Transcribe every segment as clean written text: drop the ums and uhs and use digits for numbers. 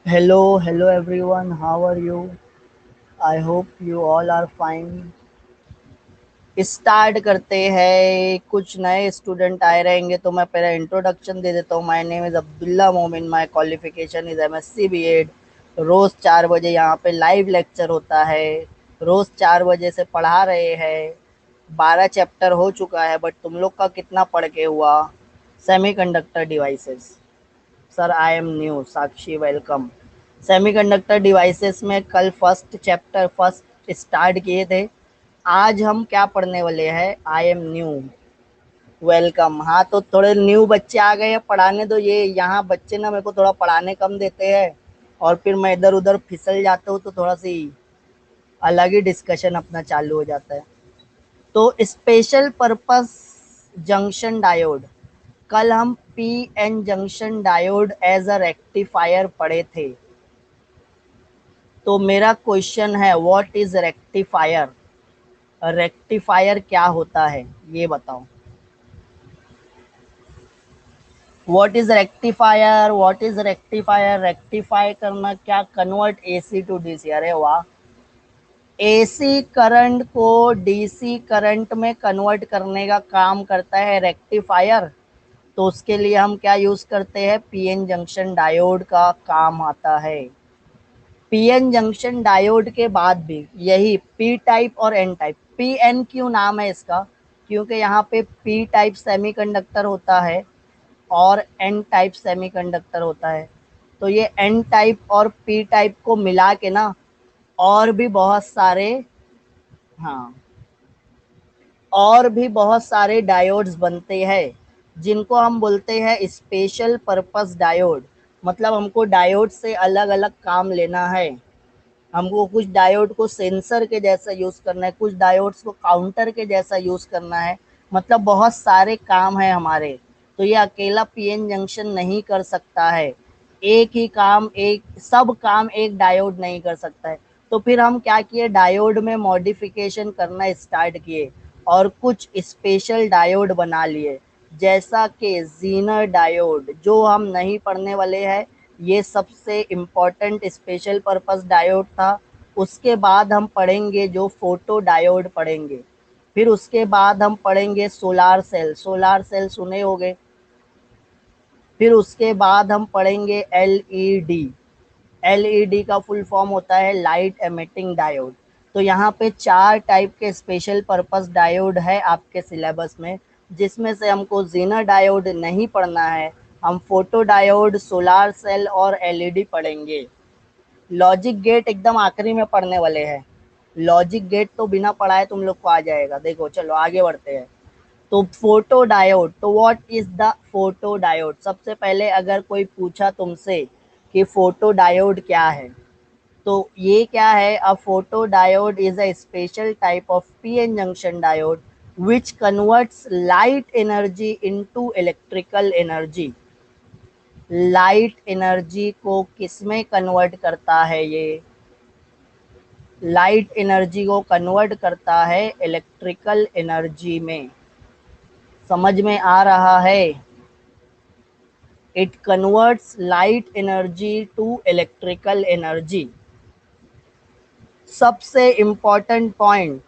Hello everyone. How are you? I hope you all are fine. Start करते हैं। कुछ नए स्टूडेंट आए रहेंगे तो मैं पहले इंट्रोडक्शन दे देता हूँ। My name is Abdullah Momin. My qualification is MSc BEd. रोज़ 4 बजे यहाँ पे लाइव लेक्चर होता है। रोज़ 4 बजे से पढ़ा रहे हैं। 12 चैप्टर हो चुका है, बट तुम लोग का कितना पढ़ के हुआ? Semiconductor devices. Sir I am new. Sakshi welcome. Semiconductor devices में कल फर्स्ट चैप्टर फर्स्ट स्टार्ट किए थे। आज हम क्या पढ़ने वाले हैं? I am new. वेलकम। हाँ, तो थोड़े न्यू बच्चे आ गए हैं, पढ़ाने दो। ये यहाँ बच्चे ना मेरे को थोड़ा पढ़ाने कम देते हैं और फिर मैं इधर उधर फिसल जाता हूँ, तो थोड़ा सी अलग ही डिस्कशन अपना चालू हो जाता है। तो स्पेशल पर्पस जंक्शन डायोड। कल हम P N junction diode as a rectifier पढ़े थे। तो मेरा क्वेश्चन है, व्हाट इज रेक्टिफायर? रेक्टिफायर क्या होता है ये बताओ। What is rectifier? What is rectifier? Rectify करना क्या? Convert AC to DC. अरे वाह। एसी करंट को डीसी करंट में कन्वर्ट करने का काम करता है रेक्टिफायर। तो उसके लिए हम क्या यूज करते हैं? पीएन जंक्शन डायोड का काम आता है। पीएन जंक्शन डायोड के बाद भी यही पी टाइप और एन टाइप। पी एन क्यों नाम है इसका? क्योंकि यहाँ पे पी टाइप सेमीकंडक्टर होता है और एन टाइप सेमीकंडक्टर होता है। तो ये एन टाइप और पी टाइप को मिला के ना और भी बहुत सारे, हाँ, और भी बहुत सारे डायोड्स बनते हैं जिनको हम बोलते हैं स्पेशल पर्पस डायोड। मतलब हमको डायोड से अलग अलग काम लेना है। हमको कुछ डायोड को सेंसर के जैसा यूज करना है, कुछ डायोड्स को काउंटर के जैसा यूज करना है। मतलब बहुत सारे काम है हमारे। तो ये अकेला पीएन जंक्शन नहीं कर सकता है। एक ही काम, एक सब काम एक डायोड नहीं कर सकता है। तो फिर हम क्या किए? डायोड में मॉडिफिकेशन करना स्टार्ट किए और कुछ स्पेशल डायोड बना लिए, जैसा कि जीनर डायोड, जो हम नहीं पढ़ने वाले हैं। ये सबसे इम्पोर्टेंट स्पेशल पर्पस डायोड था। उसके बाद हम पढ़ेंगे जो फोटो डायोड पढ़ेंगे। फिर उसके बाद हम पढ़ेंगे सोलार सेल। सोलार सेल सुने होंगे। फिर उसके बाद हम पढ़ेंगे एलईडी। एलईडी का फुल फॉर्म होता है लाइट एमिटिंग डायोड। तो यहाँ पे 4 टाइप के स्पेशल पर्पस डायोड है आपके सिलेबस में, जिसमें से हमको जीनर डायोड नहीं पढ़ना है। हम फोटो डायोड, सोलार सेल और एलईडी पढ़ेंगे। लॉजिक गेट एकदम आखिरी में पढ़ने वाले हैं। लॉजिक गेट तो बिना पढ़ाए तुम लोग को आ जाएगा। देखो चलो आगे बढ़ते हैं। तो फोटो डायोड, तो what is the photo diode? सबसे पहले अगर कोई पूछा तुमसे कि फोटो डायोड क्या है, तो ये क्या है? A photo diode is a special type of PN junction diode which converts light energy into electrical energy. Light energy को किसमें कन्वर्ट करता है ये? लाइट एनर्जी को कन्वर्ट करता है इलेक्ट्रिकल एनर्जी में। समझ में आ रहा है? It converts light energy to electrical energy. सबसे इंपॉर्टेंट पॉइंट,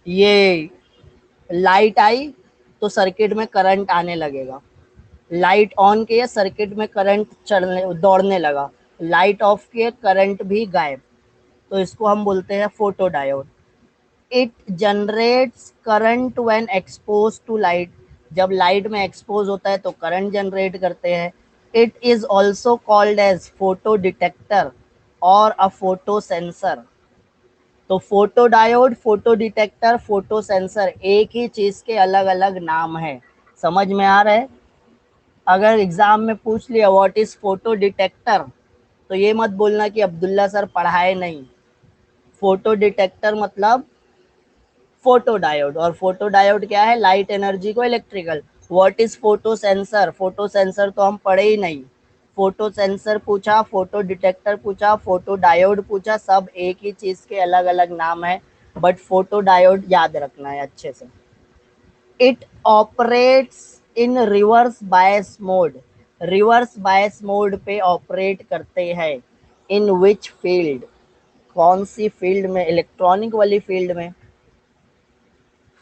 ये लाइट आई तो सर्किट में करंट आने लगेगा। लाइट ऑन किए, सर्किट में करंट चढ़ने दौड़ने लगा। लाइट ऑफ किए, करंट भी गायब। तो इसको हम बोलते हैं photo diode. It generates current when expose to light. जब लाइट में एक्सपोज होता है तो करंट जनरेट करते हैं। It is also called as photo detector और अ फोटो सेंसर। तो photo diode, photo detector, photo sensor एक ही चीज के अलग अलग नाम है। समझ में आ रहा है? अगर एग्जाम में पूछ लिया व्हाट इज फोटो डिटेक्टर, तो ये मत बोलना कि अब्दुल्ला सर पढ़ाए नहीं। फोटो डिटेक्टर मतलब फोटो डायोड, और फोटो डायोड क्या है? लाइट एनर्जी को electrical. What is photo sensor? Photo sensor तो हम पढ़े ही नहीं। फोटो सेंसर पूछा, फोटो डिटेक्टर पूछा, फोटो डायोड पूछा, सब एक ही चीज के अलग अलग नाम है। बट फोटो डायोड याद रखना है अच्छे से। It operates in reverse bias mode. Reverse bias mode पे ऑपरेट करते हैं। इन विच फील्ड, कौन सी फील्ड में? इलेक्ट्रॉनिक वाली फील्ड में।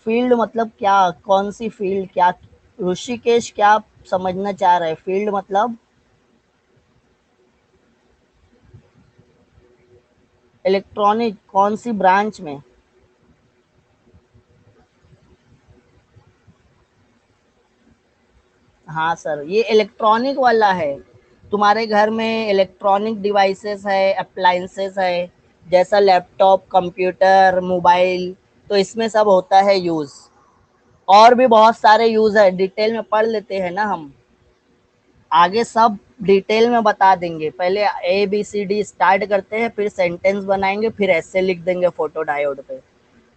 फील्ड मतलब क्या, कौन सी फील्ड, क्या ऋषिकेश क्या समझना चाह रहे हैं? फील्ड मतलब इलेक्ट्रॉनिक कौन सी ब्रांच में? हाँ सर, ये इलेक्ट्रॉनिक वाला है। तुम्हारे घर में इलेक्ट्रॉनिक डिवाइसेस है, अप्लायंसेस है, जैसा लैपटॉप, कंप्यूटर, मोबाइल, तो इसमें सब होता है यूज। और भी बहुत सारे यूज है, डिटेल में पढ़ लेते हैं ना हम, आगे सब डिटेल में बता देंगे। पहले ABCD स्टार्ट करते हैं, फिर सेंटेंस बनाएंगे, फिर ऐसे लिख देंगे फोटो डायोड पे।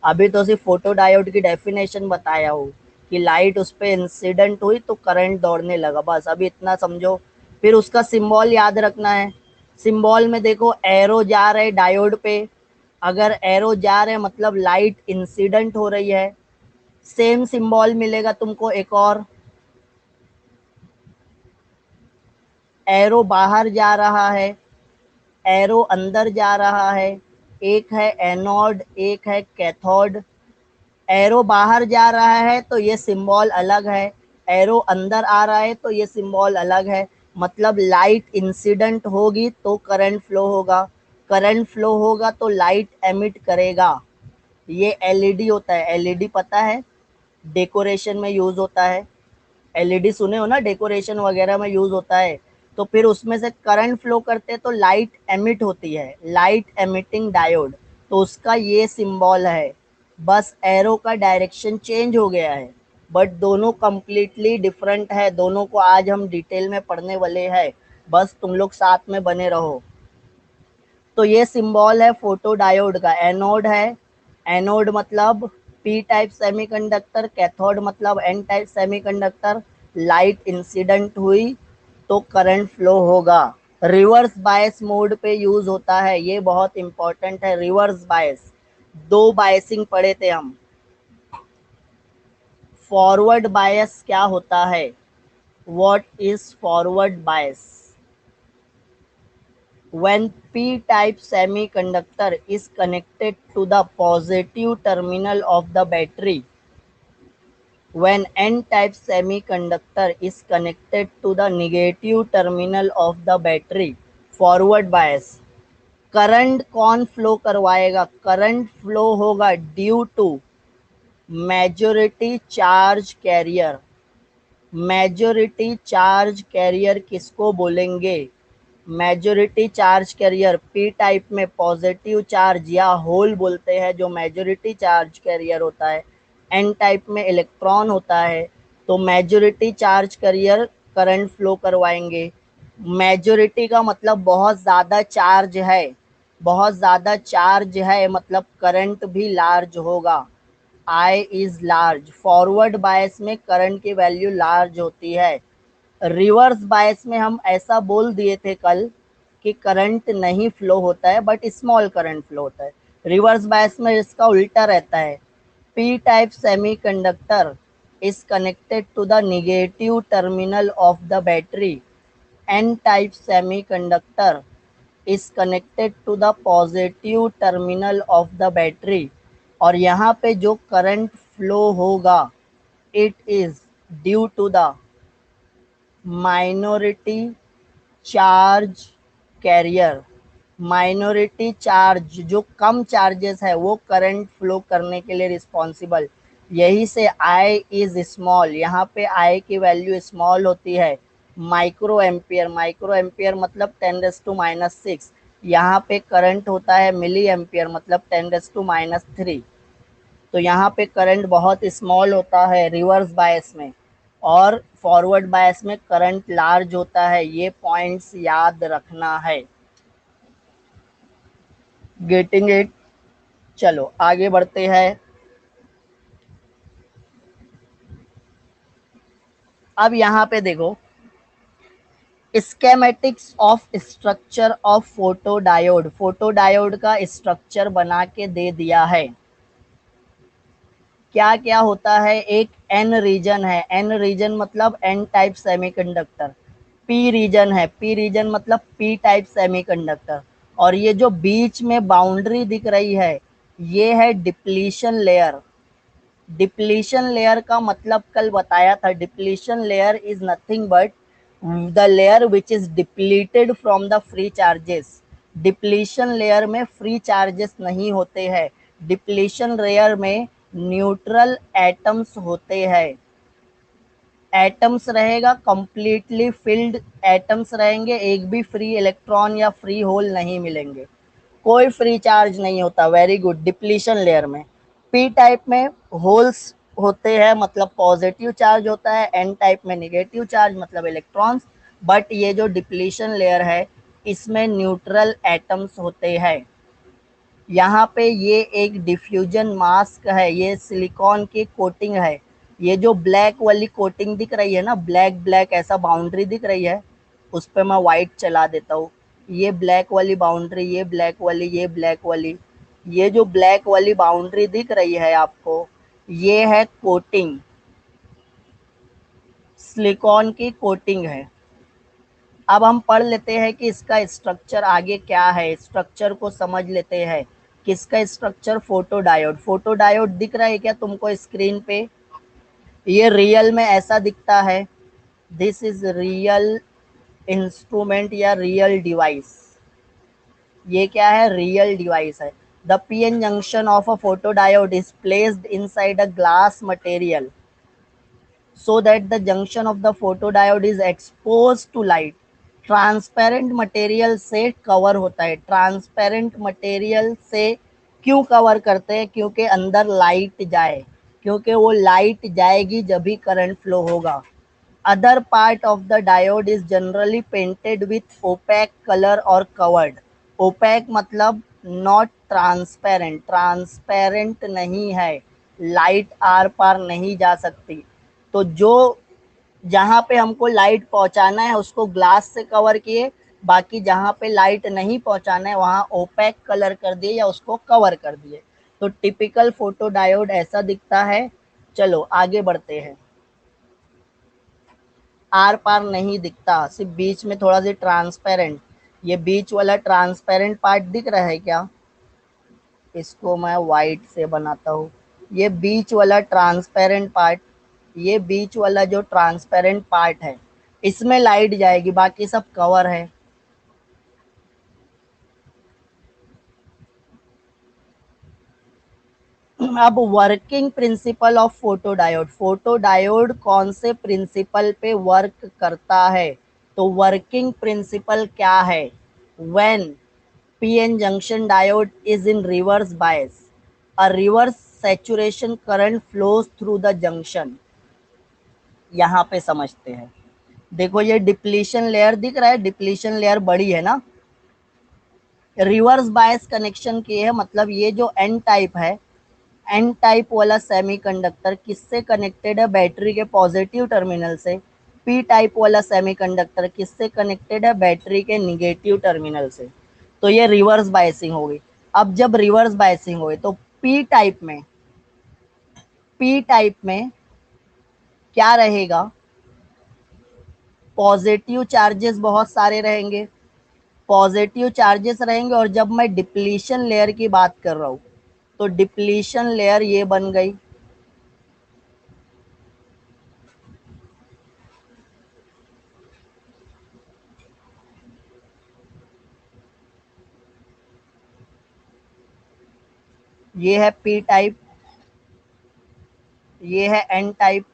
अभी तो सिर्फ फोटो डायोड की डेफिनेशन बताया हूँ कि लाइट उस पर इंसिडेंट हुई तो करंट दौड़ने लगा, बस अभी इतना समझो। फिर उसका सिंबल याद रखना है। सिंबल में देखो एरो जा रहे डायोड पे, अगर एरो जा रहे मतलब लाइट इंसिडेंट हो रही है। सेम सिंबल मिलेगा तुमको एक और, एरो बाहर जा रहा है, एरो अंदर जा रहा है। एक है एनोड, एक है कैथोड। एरो बाहर जा रहा है तो ये सिंबल अलग है, एरो अंदर आ रहा है तो ये सिंबल अलग है। मतलब लाइट इंसिडेंट होगी तो करंट फ्लो होगा, करंट फ्लो होगा तो लाइट एमिट करेगा। ये एलईडी होता है, एलईडी पता है, डेकोरेशन में यूज होता है। एलईडी सुने हो ना, डेकोरेशन वगैरह में यूज होता है। तो फिर उसमें से करंट फ्लो करते तो लाइट एमिट होती है, लाइट एमिटिंग डायोड। तो उसका ये सिंबल है। बस एरो का डायरेक्शन चेंज हो गया है, बट दोनों कंप्लीटली डिफरेंट है। दोनों को आज हम डिटेल में पढ़ने वाले हैं, बस तुम लोग साथ में बने रहो। तो ये सिंबल है फोटो डायोड का। एनोड है, एनोड मतलब पी टाइप सेमीकंडक्टर, कैथोड मतलब N type semiconductor. Light incident हुई तो करंट फ्लो होगा। रिवर्स बायस मोड पे यूज होता है, ये बहुत इंपॉर्टेंट है। रिवर्स बायस, दो बायसिंग पढ़े थे हम। फॉरवर्ड बायस क्या होता है? What is forward bias? When p-type semiconductor is connected to the positive terminal of the battery, when n-type semiconductor is connected to the negative terminal of the battery, forward bias। Current कौन flow करवाएगा? Current flow होगा due to majority charge carrier. Majority charge carrier किसको बोलेंगे? Majority charge carrier P type में positive charge या hole बोलते हैं, जो मेजॉरिटी चार्ज कैरियर होता है। एन टाइप में इलेक्ट्रॉन होता है। तो majority charge career current flow करवाएंगे। मेजॉरिटी का मतलब बहुत ज़्यादा चार्ज है, बहुत ज़्यादा चार्ज है मतलब करंट भी लार्ज होगा। I is large. Forward bias में करंट की वैल्यू लार्ज होती है। रिवर्स बायस में हम ऐसा बोल दिए थे कल कि करंट नहीं फ्लो होता है, बट स्मॉल करंट फ्लो होता है। रिवर्स बायस में इसका उल्टा रहता है। P type semiconductor is connected to the negative terminal of the battery. N type semiconductor is connected to the positive terminal of the battery। और यहाँ पे जो करंट फ्लो होगा, it is due to the minority charge carrier. Minority charge जो कम charges है वो current flow करने के लिए रिस्पॉन्सिबल। यही से आई इज स्मॉल, यहाँ पे आई की वैल्यू स्मॉल होती है। माइक्रो एम्पियर, माइक्रो एम्पियर मतलब 10⁻⁻⁶। यहाँ पे करंट होता है मिली एम्पियर मतलब 10⁻⁻3। तो यहाँ पे करंट बहुत स्मॉल होता है रिवर्स बायस में, और फॉरवर्ड बायस में करंट लार्ज होता है। ये पॉइंट्स याद रखना है। Getting it? चलो आगे बढ़ते हैं। अब यहाँ पे देखो, schematics of structure of photo diode. Photo diode का स्ट्रक्चर बना के दे दिया है। क्या क्या होता है? एक एन रीजन है, एन रीजन मतलब N type semiconductor. P region है, पी रीजन मतलब पी टाइप सेमीकंडक्टर। और ये जो बीच में बाउंड्री दिख रही है ये है डिप्लीशन लेयर। डिप्लीशन लेयर का मतलब कल बताया था, depletion layer is nothing but the layer which is depleted from the free charges. Depletion layer में फ्री चार्जेस नहीं होते हैं, डिप्लीशन लेयर में न्यूट्रल एटम्स होते हैं। एटम्स रहेगा, कंप्लीटली फिल्ड एटम्स रहेंगे, एक भी फ्री इलेक्ट्रॉन या फ्री होल नहीं मिलेंगे, कोई फ्री चार्ज नहीं होता। Very good. डिप्लीशन लेयर में पी टाइप में होल्स होते हैं मतलब पॉजिटिव चार्ज होता है, एन टाइप में निगेटिव चार्ज मतलब इलेक्ट्रॉन्स। बट ये जो डिप्लीशन लेयर है इसमें न्यूट्रल एटम्स होते हैं। यहाँ पे ये एक डिफ्यूजन मास्क है, ये सिलिकॉन की कोटिंग है। ये जो ब्लैक वाली कोटिंग दिख रही है ना, ब्लैक ब्लैक ऐसा बाउंड्री दिख रही है, उस पर मैं वाइट चला देता हूँ। ये ब्लैक वाली बाउंड्री, ये ब्लैक वाली, ये ब्लैक वाली, ये जो ब्लैक वाली बाउंड्री दिख रही है आपको, ये है कोटिंग, सिलिकॉन की कोटिंग है। अब हम पढ़ लेते हैं कि इसका स्ट्रक्चर आगे क्या है, स्ट्रक्चर को समझ लेते हैं। किसका स्ट्रक्चर? फोटोडायोड। फोटोडायोड दिख रहा है क्या तुमको स्क्रीन पे? ये रियल में ऐसा दिखता है। दिस इज रियल इंस्ट्रूमेंट या रियल डिवाइस। ये क्या है? रियल डिवाइस है। The PN junction of a photodiode is placed inside a glass material so that the junction of the photodiode is exposed to light। Transparent material से cover होता है। Transparent material से क्यों cover करते हैं? क्योंकि अंदर लाइट जाए, क्योंकि वो लाइट जाएगी जब भी करंट फ्लो होगा। Other part of the diode is generally painted with opaque colour और कवर्ड। ओपैक मतलब नॉट ट्रांसपेरेंट, ट्रांसपेरेंट नहीं है, लाइट आर पार नहीं जा सकती। तो जो जहाँ पे हमको लाइट पहुँचाना है उसको ग्लास से कवर किए, बाकी जहाँ पे लाइट नहीं पहुँचाना है वहाँ ओपैक कलर कर दिए या उसको कवर कर दिए। तो टिपिकल फोटो डायोड ऐसा दिखता है। चलो आगे बढ़ते हैं। आर पार नहीं दिखता, सिर्फ बीच में थोड़ा सा ट्रांसपेरेंट। ये बीच वाला ट्रांसपेरेंट पार्ट दिख रहा है क्या? इसको मैं वाइट से बनाता हूँ। ये बीच वाला ट्रांसपेरेंट पार्ट, ये बीच वाला जो ट्रांसपेरेंट पार्ट है इसमें लाइट जाएगी, बाकी सब कवर है। अब working principle of photodiode, photodiode कौन से प्रिंसिपल पे वर्क करता है? तो वर्किंग प्रिंसिपल क्या है? When PN junction diode is in reverse bias, a reverse saturation current flows through the junction. यहाँ पे समझते हैं। देखो ये डिप्लीशन लेयर दिख रहा है, डिप्लीशन लेयर बड़ी है ना, रिवर्स बायस कनेक्शन किए है, मतलब ये जो एन टाइप है, एन टाइप वाला सेमीकंडक्टर किससे कनेक्टेड है? बैटरी के पॉजिटिव टर्मिनल से। पी टाइप वाला सेमीकंडक्टर किससे कनेक्टेड है? बैटरी के निगेटिव टर्मिनल से। तो ये रिवर्स बायसिंग हो गई। अब जब रिवर्स बायसिंग हो गई तो पी टाइप में, पी टाइप में क्या रहेगा? पॉजिटिव चार्जेस बहुत सारे रहेंगे, पॉजिटिव चार्जेस रहेंगे। और जब मैं डिप्लीशन लेयर की बात कर रहा हूँ तो डिप्लीशन लेयर ये बन गई, ये है पी टाइप, ये है एन टाइप।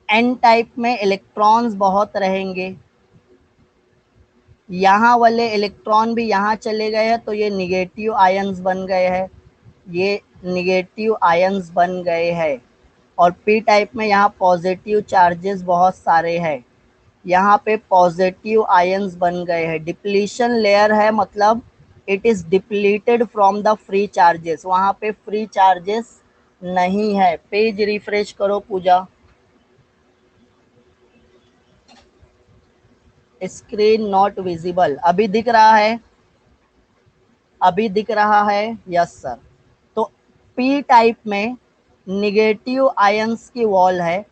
एन टाइप में इलेक्ट्रॉन्स बहुत रहेंगे, यहाँ वाले इलेक्ट्रॉन भी यहाँ चले गए हैं तो ये निगेटिव आयंस बन गए हैं, ये निगेटिव आयंस बन गए हैं। और पी टाइप में यहाँ पॉजिटिव चार्जेस बहुत सारे हैं, यहाँ पे पॉजिटिव आयंस बन गए हैं। डिप्लीशन लेयर है मतलब it is depleted from the free charges, वहाँ पे फ्री चार्जेस नहीं है। पेज रिफ्रेश करो पूजा। स्क्रीन नॉट विजिबल, अभी दिख रहा है? अभी दिख रहा है? Yes sir. तो पी टाइप में निगेटिव आयंस की वॉल है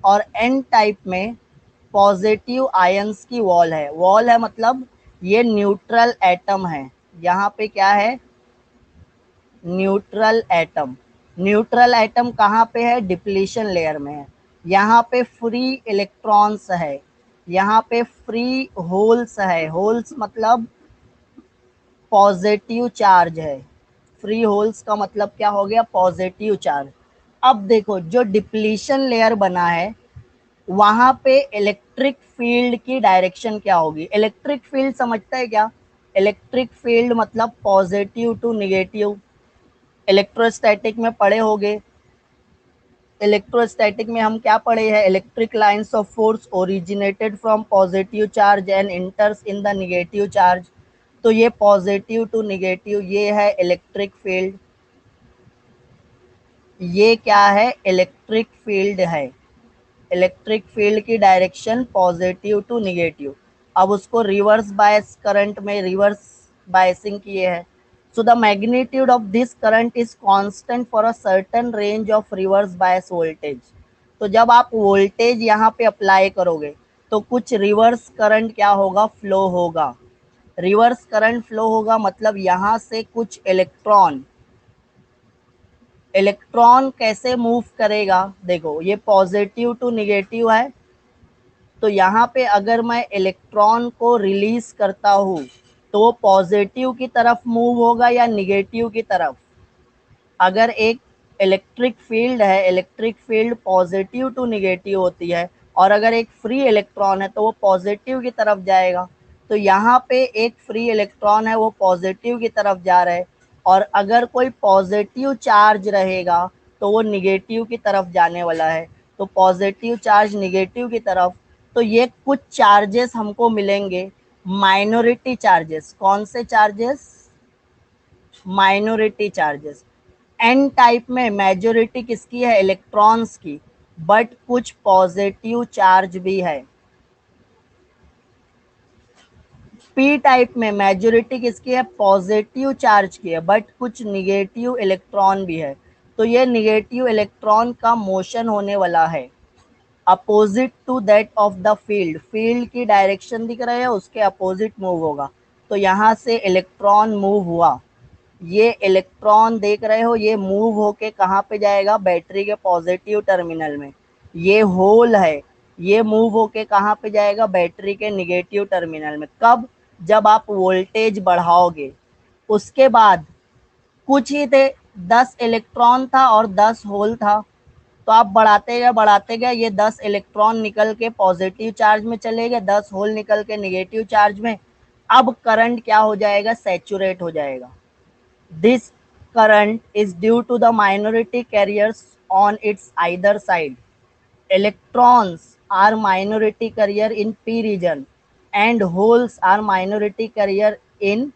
और एन टाइप में पॉजिटिव आयंस की वॉल है। वॉल है मतलब ये न्यूट्रल एटम है। यहाँ पे क्या है, न्यूट्रल एटम। न्यूट्रल एटम कहाँ पे है, डिप्लीशन लेयर में है। यहाँ पे फ्री इलेक्ट्रॉन्स है, यहाँ पे फ्री होल्स है। होल्स मतलब पॉजिटिव चार्ज है। फ्री होल्स का मतलब क्या हो गया, पॉजिटिव चार्ज। अब देखो जो डिप्लीशन लेयर बना है वहां पे इलेक्ट्रिक फील्ड की डायरेक्शन क्या होगी। इलेक्ट्रिक फील्ड समझता है क्या, इलेक्ट्रिक फील्ड मतलब पॉजिटिव टू निगेटिव। इलेक्ट्रोस्टैटिक में पढ़े होगे, इलेक्ट्रोस्टैटिक में हम क्या पढ़े हैं, electric lines of force originated from positive charge and इंटर्स in the negative charge. तो ये पॉजिटिव टू निगेटिव ये है इलेक्ट्रिक फील्ड। ये क्या है, इलेक्ट्रिक फील्ड है। इलेक्ट्रिक फील्ड की डायरेक्शन पॉजिटिव टू निगेटिव। अब उसको रिवर्स बायस करंट में रिवर्स बायसिंग किए हैं। So the magnitude of this current is constant for a certain range of reverse bias voltage. तो जब आप वोल्टेज यहाँ पे अप्लाई करोगे तो कुछ रिवर्स करंट क्या होगा, फ्लो होगा। रिवर्स करंट फ्लो होगा मतलब यहाँ से कुछ इलेक्ट्रॉन, इलेक्ट्रॉन कैसे मूव करेगा, देखो ये पॉजिटिव टू निगेटिव है। तो यहाँ पे अगर मैं इलेक्ट्रॉन को रिलीज करता हूँ तो वो पॉजिटिव की तरफ मूव होगा या निगेटिव की तरफ। अगर एक इलेक्ट्रिक फील्ड है, electric field positive to negative होती है, और अगर एक फ्री इलेक्ट्रॉन है तो वो पॉजिटिव की तरफ जाएगा। तो यहाँ पे एक फ्री इलेक्ट्रॉन है वो पॉजिटिव की तरफ जा रहा है, और अगर कोई पॉजिटिव चार्ज रहेगा तो वो निगेटिव की तरफ जाने वाला है। तो पॉजिटिव चार्ज निगेटिव की तरफ। तो ये कुछ चार्जेस हमको मिलेंगे, माइनॉरिटी चार्जेस। कौन से charges, minority charges. N type में मेजोरिटी किसकी है, इलेक्ट्रॉन्स की, बट कुछ पॉजिटिव चार्ज भी है। पी टाइप में मेजोरिटी किसकी है, पॉजिटिव चार्ज की है, बट कुछ निगेटिव इलेक्ट्रॉन भी है। तो ये निगेटिव इलेक्ट्रॉन का मोशन होने वाला है opposite to that of the field. Field की डायरेक्शन दिख रहे हैं, उसके अपोजिट मूव होगा। तो यहाँ से इलेक्ट्रॉन मूव हुआ, ये इलेक्ट्रॉन देख रहे हो, ये मूव होके कहाँ पे जाएगा, बैटरी के पॉजिटिव टर्मिनल में। ये होल है, ये मूव होके कहाँ पे जाएगा, बैटरी के निगेटिव टर्मिनल में। कब, जब आप वोल्टेज बढ़ाओगे। उसके बाद कुछ ही थे, 10 इलेक्ट्रॉन था और 10 होल था। तो आप बढ़ाते गए, ये 10 इलेक्ट्रॉन निकल के पॉजिटिव चार्ज में चले गए, 10 होल निकल के निगेटिव चार्ज में। अब करंट क्या हो जाएगा, सैचुरेट हो जाएगा। This current is due to the minority carriers on its either side. Electrons are minority carrier in p region and holes are minority carrier in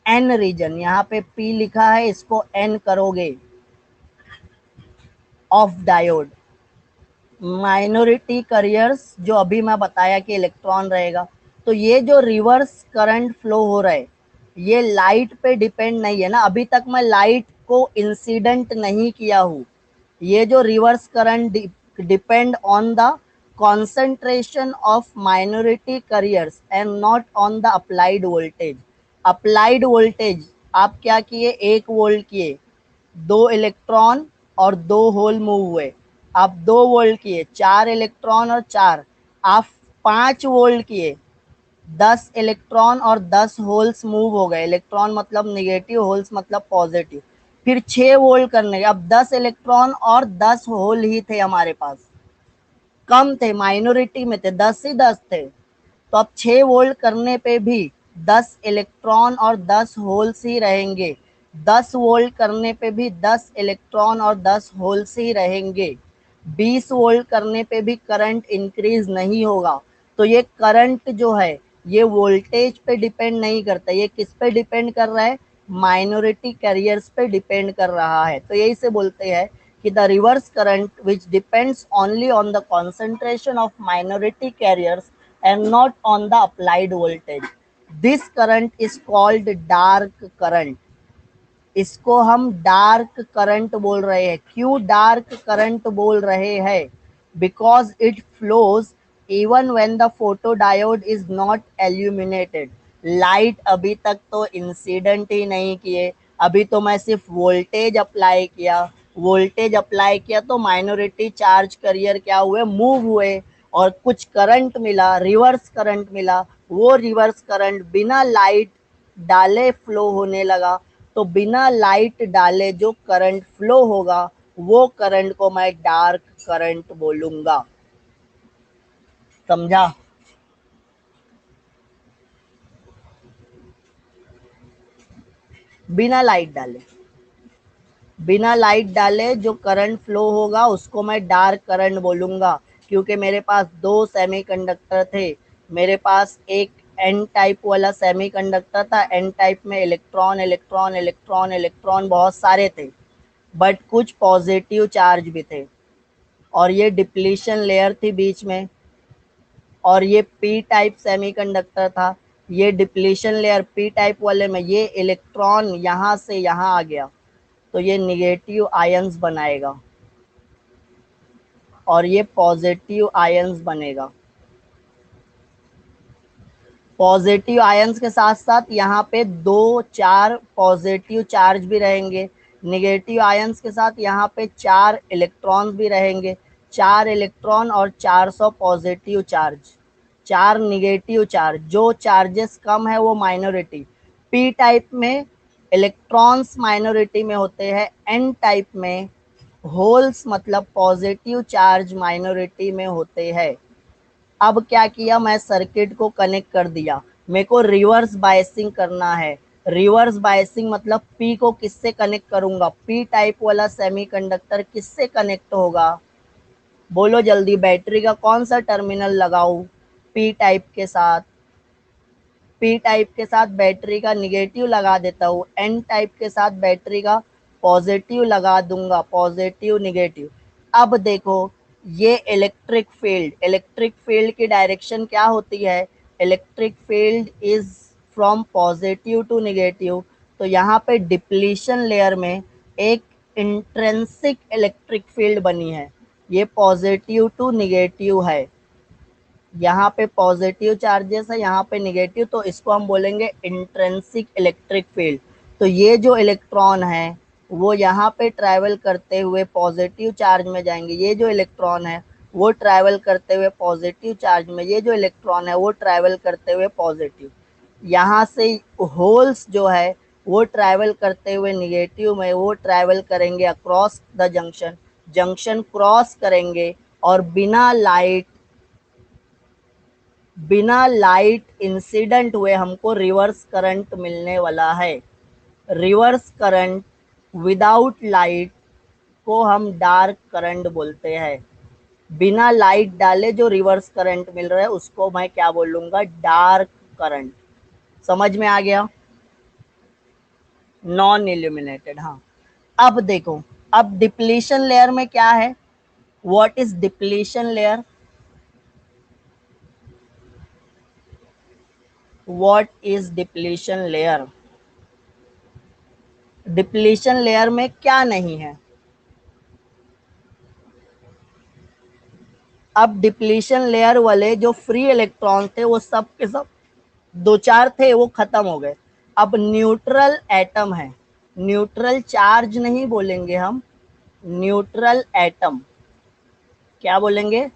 n region. यहाँ पे p लिखा है, इसको n करोगे, ऑफ डायोड। माइनॉरिटी करियर्स जो अभी मैं बताया कि इलेक्ट्रॉन रहेगा। तो ये जो रिवर्स करंट फ्लो हो रहा है ये लाइट पे डिपेंड नहीं है ना, अभी तक मैं लाइट को इंसिडेंट नहीं किया हूँ। ये जो reverse current depend on the concentration of minority carriers and not on the applied voltage. Applied voltage आप क्या किए, 1 वोल्ट किए, 2 इलेक्ट्रॉन और 2 होल मूव हुए। आप 2 वोल्ट किए, 4 इलेक्ट्रॉन और 4। आप 5 वोल्ट किए, 10 इलेक्ट्रॉन और 10 होल्स मूव हो गए। इलेक्ट्रॉन मतलब निगेटिव, होल्स मतलब पॉजिटिव। फिर 6 वोल्ट करने के, अब 10 इलेक्ट्रॉन और 10 होल ही थे हमारे पास, कम थे, माइनॉरिटी में थे, 10 ही 10 थे। तो अब 6 वोल्ट करने पे भी 10 इलेक्ट्रॉन और 10 होल्स ही रहेंगे। 10 वोल्ट करने पे भी 10 इलेक्ट्रॉन और 10 होल्स ही रहेंगे। 20 वोल्ट करने पे भी करंट इंक्रीज नहीं होगा। तो ये करंट जो है ये वोल्टेज पे डिपेंड नहीं करता, ये किस पे डिपेंड कर रहा है, माइनॉरिटी कैरियर्स पे डिपेंड कर रहा है। तो यही से बोलते हैं कि the reverse current which depends only on the concentration of minority carriers and not on the applied voltage. This current is called dark current. इसको हम डार्क करंट बोल रहे हैं। क्यों डार्क करंट बोल रहे हैं, because it flows even when the photo diode is not illuminated, light अभी तक तो इंसिडेंट ही नहीं किए, अभी तो मैं सिर्फ वोल्टेज अप्लाई किया, वोल्टेज अप्लाई किया तो माइनॉरिटी चार्ज करियर क्या हुए, मूव हुए, और कुछ करंट मिला, रिवर्स करंट मिला, वो रिवर्स करंट बिना लाइट डाले फ्लो होने लगा। तो बिना लाइट डाले जो करंट फ्लो होगा वो करंट को मैं डार्क करंट बोलूंगा। समझा? बिना लाइट डाले, बिना लाइट डाले जो करंट फ्लो होगा उसको मैं डार्क करंट बोलूंगा। क्योंकि मेरे पास दो सेमीकंडक्टर थे, मेरे पास एक एन टाइप वाला सेमीकंडक्टर था, एन टाइप में इलेक्ट्रॉन इलेक्ट्रॉन इलेक्ट्रॉन इलेक्ट्रॉन बहुत सारे थे, बट कुछ पॉजिटिव चार्ज भी थे, और ये डिप्लीशन लेयर थी बीच में, और ये पी टाइप सेमीकंडक्टर था, ये डिप्लीशन लेयर पी टाइप वाले में ये इलेक्ट्रॉन यहाँ से यहाँ आ गया तो ये निगेटिव आयंस बनाएगा और ये पॉजिटिव आयंस बनेगा। पॉजिटिव आयंस के साथ साथ यहाँ पे दो चार पॉजिटिव चार्ज भी रहेंगे, निगेटिव आयंस के साथ यहाँ पे चार इलेक्ट्रॉन्स भी रहेंगे, चार इलेक्ट्रॉन और 400 पॉजिटिव चार्ज, चार निगेटिव चार्ज, जो चार्जेस कम है वो माइनॉरिटी। पी टाइप में इलेक्ट्रॉन्स माइनॉरिटी में होते हैं, एन टाइप में होल्स मतलब पॉजिटिव चार्ज माइनॉरिटी में होते हैं। अब क्या किया, मैं सर्किट को कनेक्ट कर दिया, मेरे को रिवर्स बायसिंग करना है। रिवर्स बायसिंग मतलब पी को किससे कनेक्ट करूंगा, पी टाइप वाला सेमीकंडक्टर किससे कनेक्ट होगा, बोलो जल्दी, बैटरी का कौन सा टर्मिनल लगाऊं, पी टाइप के साथ, पी टाइप के साथ बैटरी का निगेटिव लगा देता हूँ, एन टाइप के साथ बैटरी का पॉजिटिव लगा दूंगा, पॉजिटिव निगेटिव। अब देखो, ये इलेक्ट्रिक फील्ड की डायरेक्शन क्या होती है, electric field is from positive to negative. तो यहाँ पे डिप्लीशन लेयर में एक इंट्रिंसिक इलेक्ट्रिक फील्ड बनी है, ये पॉजिटिव टू निगेटिव है, यहाँ पे पॉजिटिव चार्जेस है, यहाँ पे निगेटिव, तो इसको हम बोलेंगे इंट्रिंसिक इलेक्ट्रिक फील्ड। तो ये जो इलेक्ट्रॉन है वो यहाँ पे ट्रैवल करते हुए पॉजिटिव चार्ज में जाएंगे, ये जो इलेक्ट्रॉन है वो ट्रैवल करते हुए पॉजिटिव चार्ज में, ये जो इलेक्ट्रॉन है वो ट्रैवल करते हुए पॉजिटिव। यहाँ से होल्स जो है वो ट्रैवल करते हुए निगेटिव में, वो ट्रैवल करेंगे across the junction, junction cross करेंगे, और बिना लाइट इंसिडेंट हुए हमको रिवर्स करंट मिलने वाला है। रिवर्स करंट विदाउट लाइट को हम डार्क करंट बोलते हैं। बिना लाइट डाले जो रिवर्स करंट मिल रहा है उसको मैं क्या बोलूंगा, डार्क करंट। समझ में आ गया? नॉन इल्यूमिनेटेड, हाँ। अब देखो, अब डिप्लीशन लेयर में क्या है, what is depletion layer, what is depletion layer, depletion layer में क्या नहीं है। अब डिप्लीशन लेयर वाले जो फ्री इलेक्ट्रॉन थे वो सब के सब, दो चार थे वो खत्म हो गए। अब न्यूट्रल एटम है, न्यूट्रल चार्ज नहीं बोलेंगे हम, न्यूट्रल एटम, क्या बोलेंगे,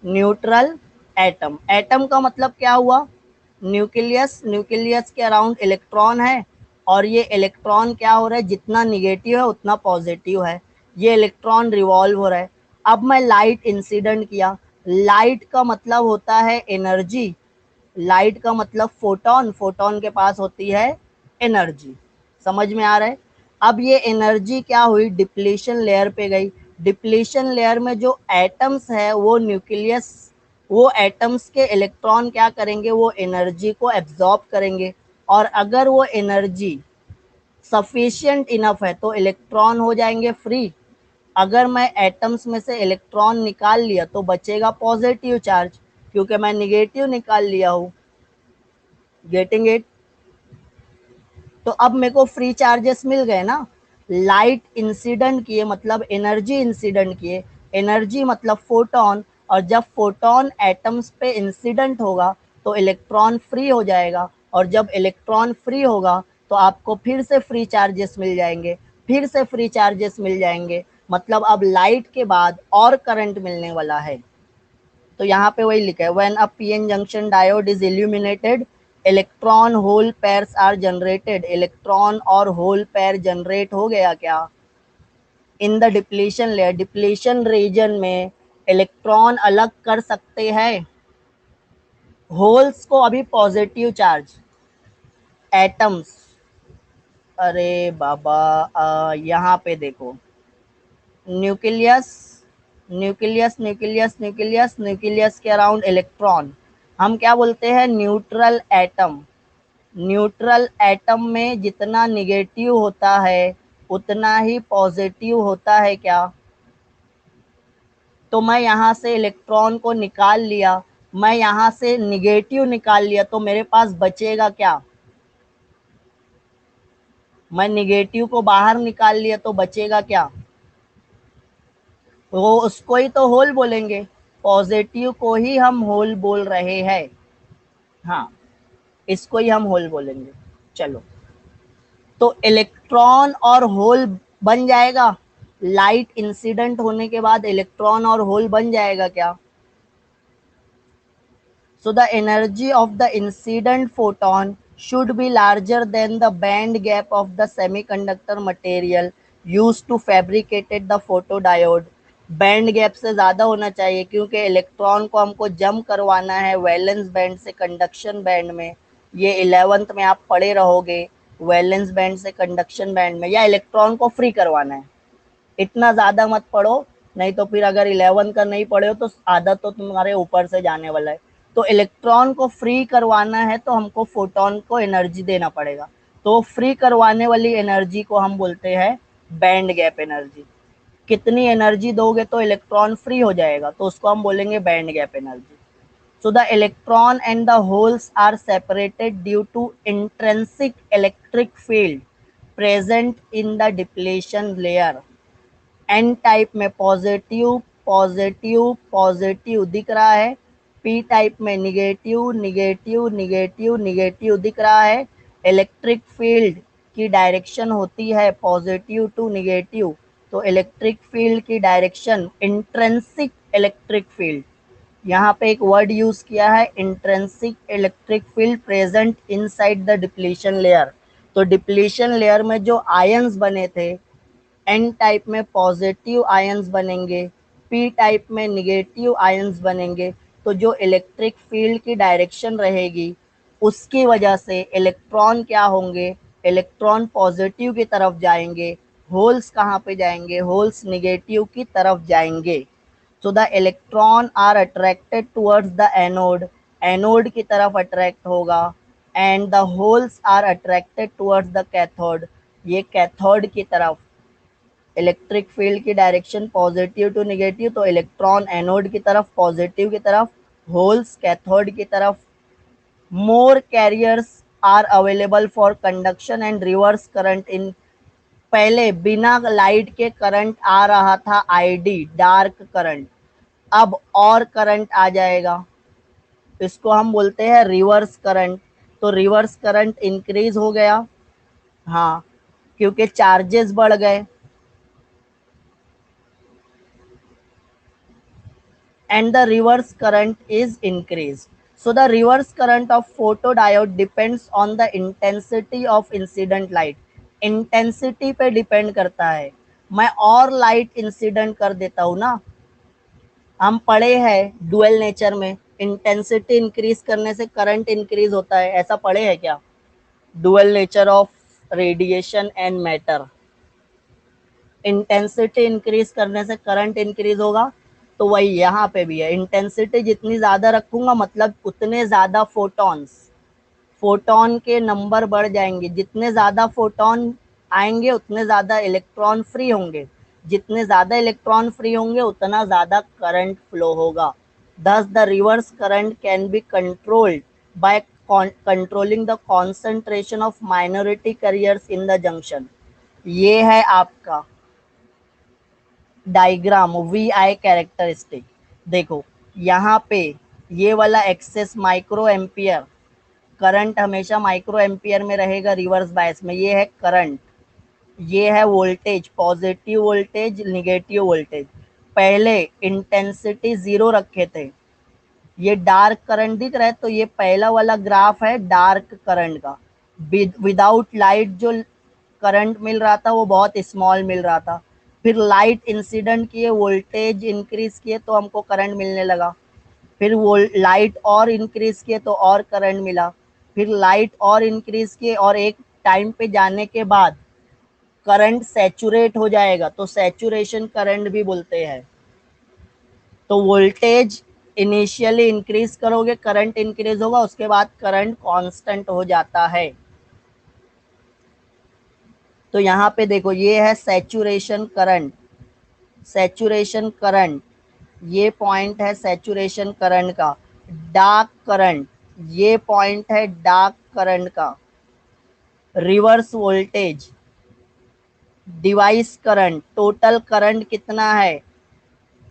न्यूट्रल एटम। एटम का मतलब क्या हुआ, न्यूक्लियस, न्यूक्लियस के अराउंड इलेक्ट्रॉन है, और ये इलेक्ट्रॉन क्या हो रहा है, जितना निगेटिव है उतना पॉजिटिव है, ये इलेक्ट्रॉन रिवॉल्व हो रहा है। अब मैं लाइट इंसिडेंट किया, लाइट का मतलब होता है एनर्जी, लाइट का मतलब फोटोन, फोटोन के पास होती है एनर्जी। समझ में आ रहा है? अब ये एनर्जी क्या हुई, डिप्लीशन लेयर पे गई, डिप्लीशन लेयर में जो एटम्स है वो न्यूक्लियस, वो एटम्स के इलेक्ट्रॉन क्या करेंगे, वो एनर्जी को एब्जॉर्ब करेंगे, और अगर वो एनर्जी सफिशिएंट इनफ है तो इलेक्ट्रॉन हो जाएंगे फ्री। अगर मैं एटम्स में से इलेक्ट्रॉन निकाल लिया तो बचेगा पॉजिटिव चार्ज, क्योंकि मैं निगेटिव निकाल लिया हूँ। Getting it? तो अब मेरे को फ्री चार्जेस मिल गए ना, लाइट इंसिडेंट किए मतलब एनर्जी इंसिडेंट किए, एनर्जी मतलब फोटोन, और जब फोटोन एटम्स पे इंसिडेंट होगा तो इलेक्ट्रॉन फ्री हो जाएगा, और जब इलेक्ट्रॉन फ्री होगा तो आपको फिर से फ्री चार्जेस मिल जाएंगे, फिर से फ्री चार्जेस मिल जाएंगे, मतलब अब लाइट के बाद और करंट मिलने वाला है। तो यहाँ पे वही लिखा है, when a PN junction diode is illuminated electron hole pairs are generated. Electron और होल पेयर जनरेट हो गया क्या in the depletion layer. Depletion region में इलेक्ट्रॉन अलग कर सकते हैं होल्स को, अभी पॉजिटिव चार्ज एटम्स। अरे बाबा, यहाँ पे देखो, nucleus nucleus nucleus nucleus nucleus के अराउंड इलेक्ट्रॉन, हम क्या बोलते हैं, न्यूट्रल एटम। न्यूट्रल एटम में जितना निगेटिव होता है उतना ही पॉजिटिव होता है क्या। तो मैं यहाँ से इलेक्ट्रॉन को निकाल लिया, मैं यहाँ से निगेटिव निकाल लिया, तो मेरे पास बचेगा क्या। मैं निगेटिव को बाहर निकाल लिया तो बचेगा क्या, वो उसको ही तो होल बोलेंगे, पॉजिटिव को ही हम होल बोल रहे हैं। हाँ, इसको ही हम होल बोलेंगे। चलो, तो इलेक्ट्रॉन और होल बन जाएगा, लाइट इंसिडेंट होने के बाद इलेक्ट्रॉन और होल बन जाएगा क्या। So the energy of the incident photon should be larger than the band gap of the semiconductor material used to fabricated the photodiode. Band gap से ज़्यादा होना चाहिए, क्योंकि इलेक्ट्रॉन को हमको जम करवाना है वैलेंस बैंड से कंडक्शन बैंड में। ये 11th में आप पढ़े रहोगे, वैलेंस बैंड से कंडक्शन बैंड में, या इलेक्ट्रॉन को फ्री करवाना है। इतना ज़्यादा मत पढ़ो, नहीं तो फिर अगर 11 का नहीं पढ़े हो तो आधा तो तुम्हारे ऊपर से जाने वाला है। तो इलेक्ट्रॉन को फ्री करवाना है तो हमको फोटोन को एनर्जी देना पड़ेगा, तो फ्री करवाने वाली एनर्जी को हम बोलते हैं बैंड गैप एनर्जी। कितनी एनर्जी दोगे तो इलेक्ट्रॉन फ्री हो जाएगा, तो उसको हम बोलेंगे band gap energy. So the electron and the holes are separated due to intrinsic electric field present in the depletion layer. N type में पॉजिटिव पॉजिटिव पॉजिटिव दिख रहा है, पी टाइप में निगेटिव निगेटिव निगेटिव निगेटिव दिख रहा है। Electric field की direction होती है पॉजिटिव टू निगेटिव, तो इलेक्ट्रिक फील्ड की डायरेक्शन इंट्रिंसिक इलेक्ट्रिक फील्ड, यहाँ पे एक वर्ड यूज किया है intrinsic electric field present inside the depletion layer. तो डिप्लीशन लेयर में जो आयंस बने थे, एन टाइप में पॉजिटिव आयंस बनेंगे, पी टाइप में निगेटिव आयंस बनेंगे, तो जो इलेक्ट्रिक फील्ड की डायरेक्शन रहेगी उसकी वजह से इलेक्ट्रॉन क्या होंगे, इलेक्ट्रॉन पॉजिटिव की तरफ जाएंगे, होल्स कहाँ पे जाएंगे, होल्स निगेटिव की तरफ जाएंगे। So the electron are attracted towards the anode, anode की तरफ अट्रैक्ट होगा, and the holes are attracted towards the cathode, ये कैथोड की तरफ। इलेक्ट्रिक फील्ड की डायरेक्शन पॉजिटिव टू निगेटिव, तो इलेक्ट्रॉन एनोड की तरफ पॉजिटिव की तरफ, होल्स कैथोड की तरफ। More carriers are available for conduction and reverse current in, पहले बिना लाइट के करंट आ रहा था आईडी डार्क करंट, अब और करंट आ जाएगा, इसको हम बोलते हैं रिवर्स करंट। तो रिवर्स करंट इंक्रीज हो गया, हाँ, क्योंकि चार्जेस बढ़ गए, and the reverse current is increased. So the reverse current of photodiode depends on the intensity of incident light. Intensity पे depend करता है, मैं और लाइट इंसिडेंट कर देता हूँ ना, हम पढ़े हैं डुअल नेचर में, इंटेंसिटी इंक्रीज करने से करंट इंक्रीज होता है, ऐसा पढ़े हैं क्या, dual nature of radiation and matter. Intensity increase करने से करंट इंक्रीज होगा, तो वही यहाँ पे भी है, इंटेंसिटी जितनी ज़्यादा रखूंगा मतलब उतने ज़्यादा फोटॉन्स, फोटॉन के नंबर बढ़ जाएंगे, जितने ज़्यादा फोटॉन आएंगे उतने ज़्यादा इलेक्ट्रॉन फ्री होंगे, जितने ज़्यादा इलेक्ट्रॉन फ्री होंगे उतना ज़्यादा करंट फ्लो होगा। दस the reverse current can be controlled by controlling the concentration of minority carriers in the junction. ये है आपका डायग्राम वी आई कैरेक्टरिस्टिक। देखो, यहाँ पे ये वाला एक्सेस माइक्रो एम्पियर, करंट हमेशा माइक्रो एम्पियर में रहेगा रिवर्स बायस में। ये है करंट, ये है voltage, positive voltage negative voltage. पहले इंटेंसिटी 0 रखे थे, ये डार्क करंट दिख रहा है, तो ये पहला वाला ग्राफ है डार्क करंट का। विदाउट लाइट जो करंट मिल रहा था वो बहुत स्मॉल मिल रहा था, फिर लाइट इंसिडेंट किए, वोल्टेज इंक्रीज किए तो हमको करंट मिलने लगा, फिर वो लाइट और इंक्रीज किए तो और करंट मिला, फिर लाइट और इंक्रीज किए, और एक टाइम पे जाने के बाद करंट सैचुरेट हो जाएगा, तो सैचुरेशन करंट भी बोलते हैं। तो वोल्टेज इनिशियली इंक्रीज करोगे, करंट इंक्रीज होगा, उसके बाद करंट कांस्टेंट हो जाता है। तो यहाँ पे देखो ये है सैचुरेशन करंट, सैचुरेशन करंट, ये पॉइंट है सैचुरेशन करंट का। डार्क करंट, ये पॉइंट है डार्क करंट का। Reverse voltage, device current, total current कितना है,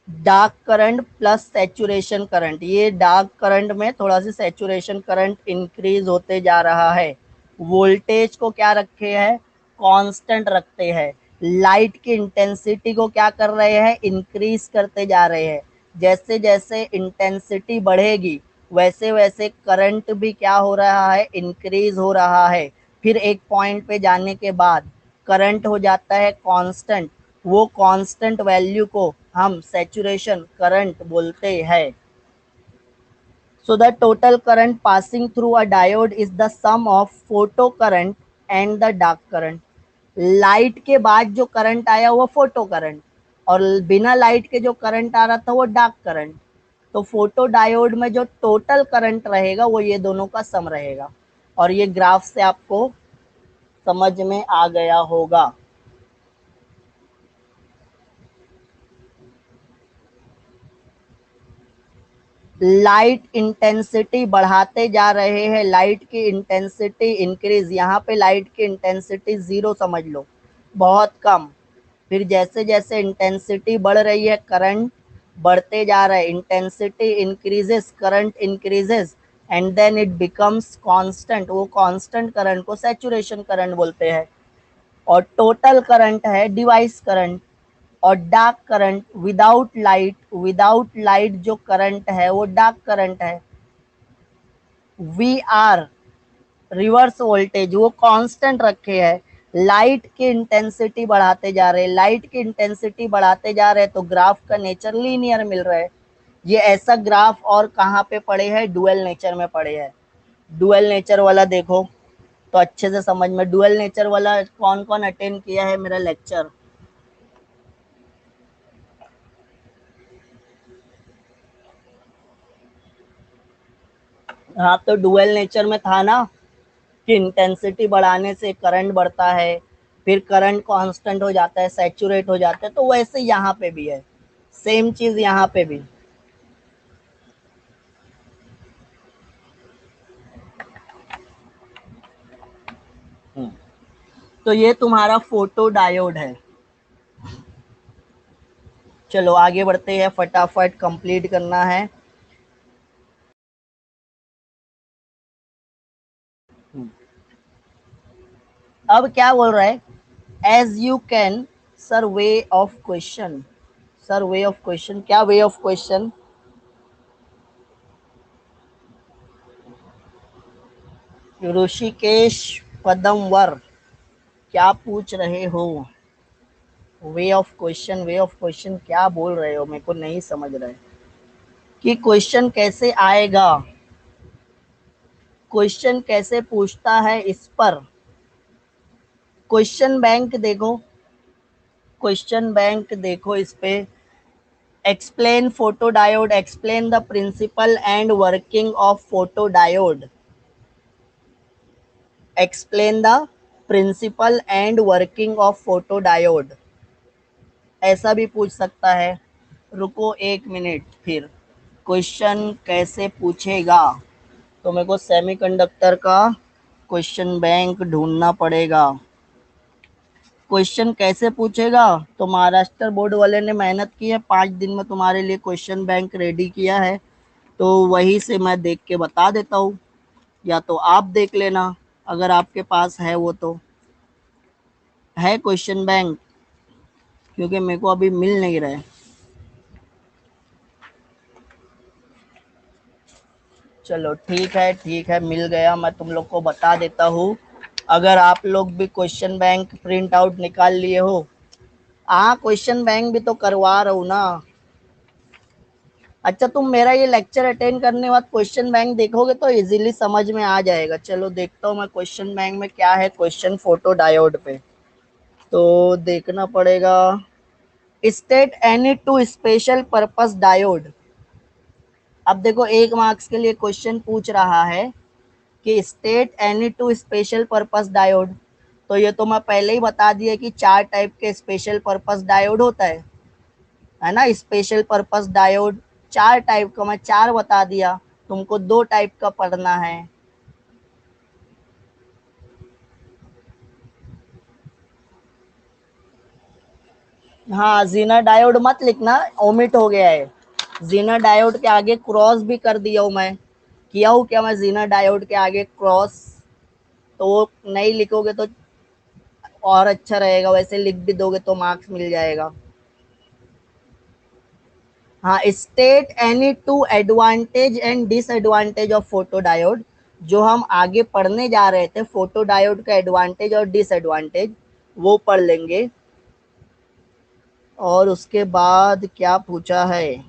dark current plus saturation current. ये डार्क करंट में थोड़ा सा सैचुरेशन करंट इंक्रीज होते जा रहा है। वोल्टेज को क्या रखे हैं, कांस्टेंट रखते हैं। लाइट की इंटेंसिटी को क्या कर रहे हैं, इंक्रीज करते जा रहे हैं। जैसे जैसे इंटेंसिटी बढ़ेगी वैसे वैसे करंट भी क्या हो रहा है, इंक्रीज हो रहा है। फिर एक पॉइंट पे जाने के बाद करंट हो जाता है कांस्टेंट, वो कांस्टेंट वैल्यू को हम सैचुरेशन करंट बोलते हैं। So the total current passing through a diode is the sum of photo current and the dark current. Light के बाद जो करंट आया वो फोटो करंट, और बिना लाइट के जो करंट आ रहा था वो डार्क करंट। तो फोटो डायोड में जो टोटल करंट रहेगा वो ये दोनों का सम रहेगा। और ये ग्राफ से आपको समझ में आ गया होगा। लाइट इंटेंसिटी बढ़ाते जा रहे हैं, लाइट की इंटेंसिटी इंक्रीज, यहाँ पे लाइट की इंटेंसिटी 0 समझ लो, बहुत कम। फिर जैसे जैसे इंटेंसिटी बढ़ रही है करंट बढ़ते जा रहा है, intensity increases current increases, and then it becomes constant. वो कांस्टेंट करंट को सैचुरेशन करंट बोलते हैं। और टोटल करंट है डिवाइस करंट। और dark current without light, without light जो करंट है वो डार्क करंट है। वी आर रिवर्स वोल्टेज वो कांस्टेंट रखे है, लाइट की इंटेंसिटी बढ़ाते जा रहे हैं, लाइट की इंटेंसिटी बढ़ाते जा रहे हैं, तो ग्राफ का नेचर लीनियर मिल रहा है। ये ऐसा ग्राफ और कहाँ पे पड़े हैं, डुअल नेचर में पड़े हैं। डुअल नेचर वाला देखो तो अच्छे से समझ में, डुअल नेचर वाला कौन कौन अटेंड किया है मेरा लेक्चर। हाँ, तो डुअल नेचर में था ना कि इंटेंसिटी बढ़ाने से करंट बढ़ता है, फिर करंट कांस्टेंट हो जाता है, सैचुरेट हो जाता है। तो वैसे यहाँ पे भी है, सेम चीज यहाँ पे भी। तो ये तुम्हारा फोटो डायोड है। चलो आगे बढ़ते हैं, फटाफट कंप्लीट करना है। अब क्या बोल रहा है, as you can, sir way of question, sir way of question, क्या way of question, Rishikesh Padamwar, क्या पूछ रहे हो, way of question, way of question क्या बोल रहे हो, मेरे को नहीं समझ रहा है कि क्वेश्चन कैसे आएगा, क्वेश्चन कैसे पूछता है इस पर। क्वेश्चन बैंक देखो, क्वेश्चन बैंक देखो इस पे, explain photo diode, explain the principle and working of photo diode, explain the principle and working of photo diode, ऐसा भी पूछ सकता है। रुको एक मिनट, फिर क्वेश्चन कैसे पूछेगा, तो मेरे को सेमीकंडक्टर का क्वेश्चन बैंक ढूंढना पड़ेगा। क्वेश्चन कैसे पूछेगा? तो महाराष्ट्र बोर्ड वाले ने मेहनत की है, 5 दिन में तुम्हारे लिए क्वेश्चन बैंक रेडी किया है, तो वही से मैं देख के बता देता हूँ, या तो आप देख लेना अगर आपके पास है वो, तो है क्वेश्चन बैंक, क्योंकि मेरे को अभी मिल नहीं रहे। चलो ठीक है, मिल गया, मैं तुम लोग को बता देता हूँ। अगर आप लोग भी क्वेश्चन बैंक प्रिंट आउट निकाल लिए हो, हाँ क्वेश्चन बैंक भी तो करवा रहा हूँ ना। अच्छा, तुम मेरा ये लेक्चर अटेंड करने के बाद क्वेश्चन बैंक देखोगे तो इजीली समझ में आ जाएगा। चलो देखता हूँ मैं क्वेश्चन बैंक में क्या है, क्वेश्चन फोटो डायोड पे तो देखना पड़ेगा। State any two special purpose diode. अब देखो, 1 मार्क्स के लिए क्वेश्चन पूछ रहा है कि state any two special purpose diode, तो ये तो मैं पहले ही बता दिया कि 4 टाइप के स्पेशल पर्पस डायोड होता है ना। स्पेशल पर्पस डायोड 4 टाइप का, मैं 4 बता दिया, तुमको 2 टाइप का पढ़ना है। हाँ, जीना डायोड मत लिखना, ओमिट हो गया है। जीना डायोड के आगे क्रॉस भी कर दिया हूँ मैं, किया हूँ क्या मैं जीना डायोड के आगे क्रॉस, तो वो नहीं लिखोगे तो और अच्छा रहेगा, वैसे लिख भी दोगे तो मार्क्स मिल जाएगा। हाँ, state any two advantage and disadvantage of photo diode, जो हम आगे पढ़ने जा रहे थे, फोटो डायोड का एडवांटेज और डिसएडवांटेज वो पढ़ लेंगे। और उसके बाद क्या पूछा है,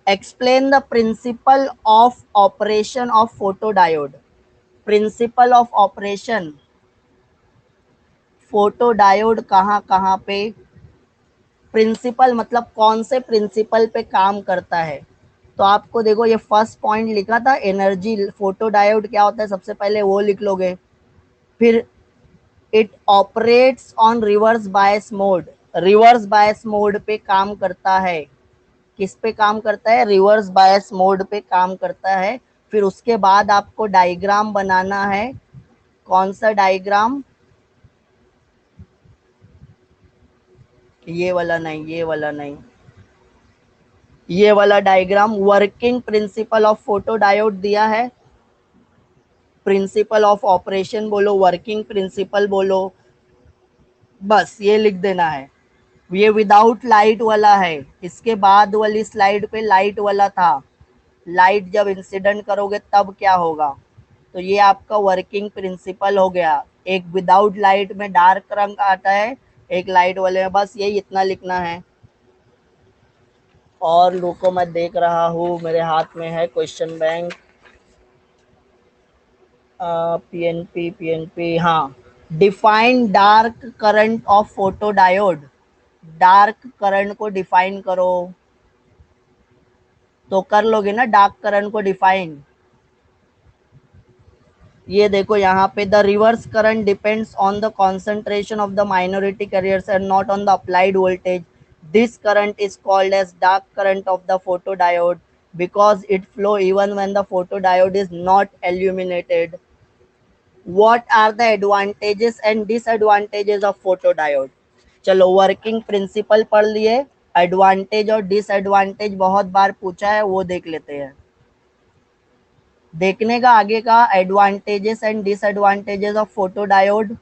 explain the principle of operation of photo diode. Principle of operation, photo diode कहाँ कहाँ पे, प्रिंसिपल मतलब कौन से प्रिंसिपल पे काम करता है। तो आपको देखो, ये फर्स्ट पॉइंट लिखा था एनर्जी, फोटो डायोड क्या होता है, सबसे पहले वो लिख लोगे। फिर it operates on reverse bias mode, reverse bias mode पे काम करता है। किस पे काम करता है? रिवर्स बायस मोड पे काम करता है। फिर उसके बाद आपको डायग्राम बनाना है। कौन सा डायग्राम? ये वाला नहीं, ये वाला नहीं, ये वाला diagram working principle of photo diode दिया है। प्रिंसिपल ऑफ ऑपरेशन बोलो, वर्किंग प्रिंसिपल बोलो, बस ये लिख देना है। ये विदाउट लाइट वाला है, इसके बाद वाली स्लाइड पे लाइट वाला था। लाइट जब इंसिडेंट करोगे तब क्या होगा, तो ये आपका वर्किंग प्रिंसिपल हो गया। एक विदाउट लाइट में डार्क रंग आता है, एक लाइट वाले में, बस यही इतना लिखना है। और रुको, मैं देख रहा हूँ, मेरे हाथ में है क्वेश्चन बैंक। पीएनपी पीएनपी, हाँ। Define dark current of photo diode, dark current को डिफाइन करो। तो कर लोगे ना डार्क करंट को डिफाइन? ये देखो यहाँ पे, the reverse current depends on the concentration of the minority carriers and not on the applied voltage. This current is called as dark current of the photo diode because it flow even when the photodiode is not illuminated. What are the advantages and disadvantages of photodiode? चलो working principle पढ़ लिए, advantage और disadvantage बहुत बार पूछा है, वो देख लेते हैं। देखने का आगे का, advantages and disadvantages of photodiode.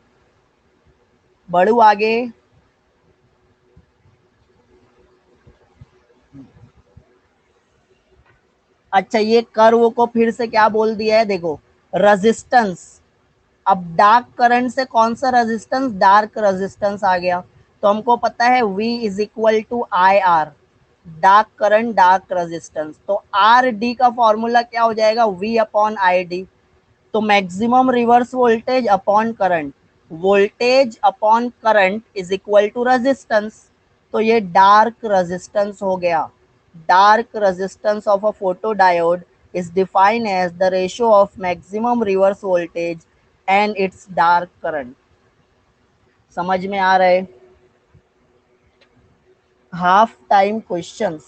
बढ़ू आगे। अच्छा, ये कर्व को फिर से क्या बोल दिया है, देखो, रेजिस्टेंस। अब डार्क करंट से कौन सा रेजिस्टेंस? डार्क रेजिस्टेंस आ गया। तो हमको पता है V is equal to I R, dark current dark resistance, तो आर डी का फॉर्मूला क्या हो जाएगा? V upon I D. तो maximum reverse voltage upon current, voltage upon current is equal to resistance. तो ये डार्क रेजिस्टेंस हो गया। Dark resistance of a photo diode is defined as the ratio of maximum reverse voltage and its dark current. समझ में आ रहे? Half time questions.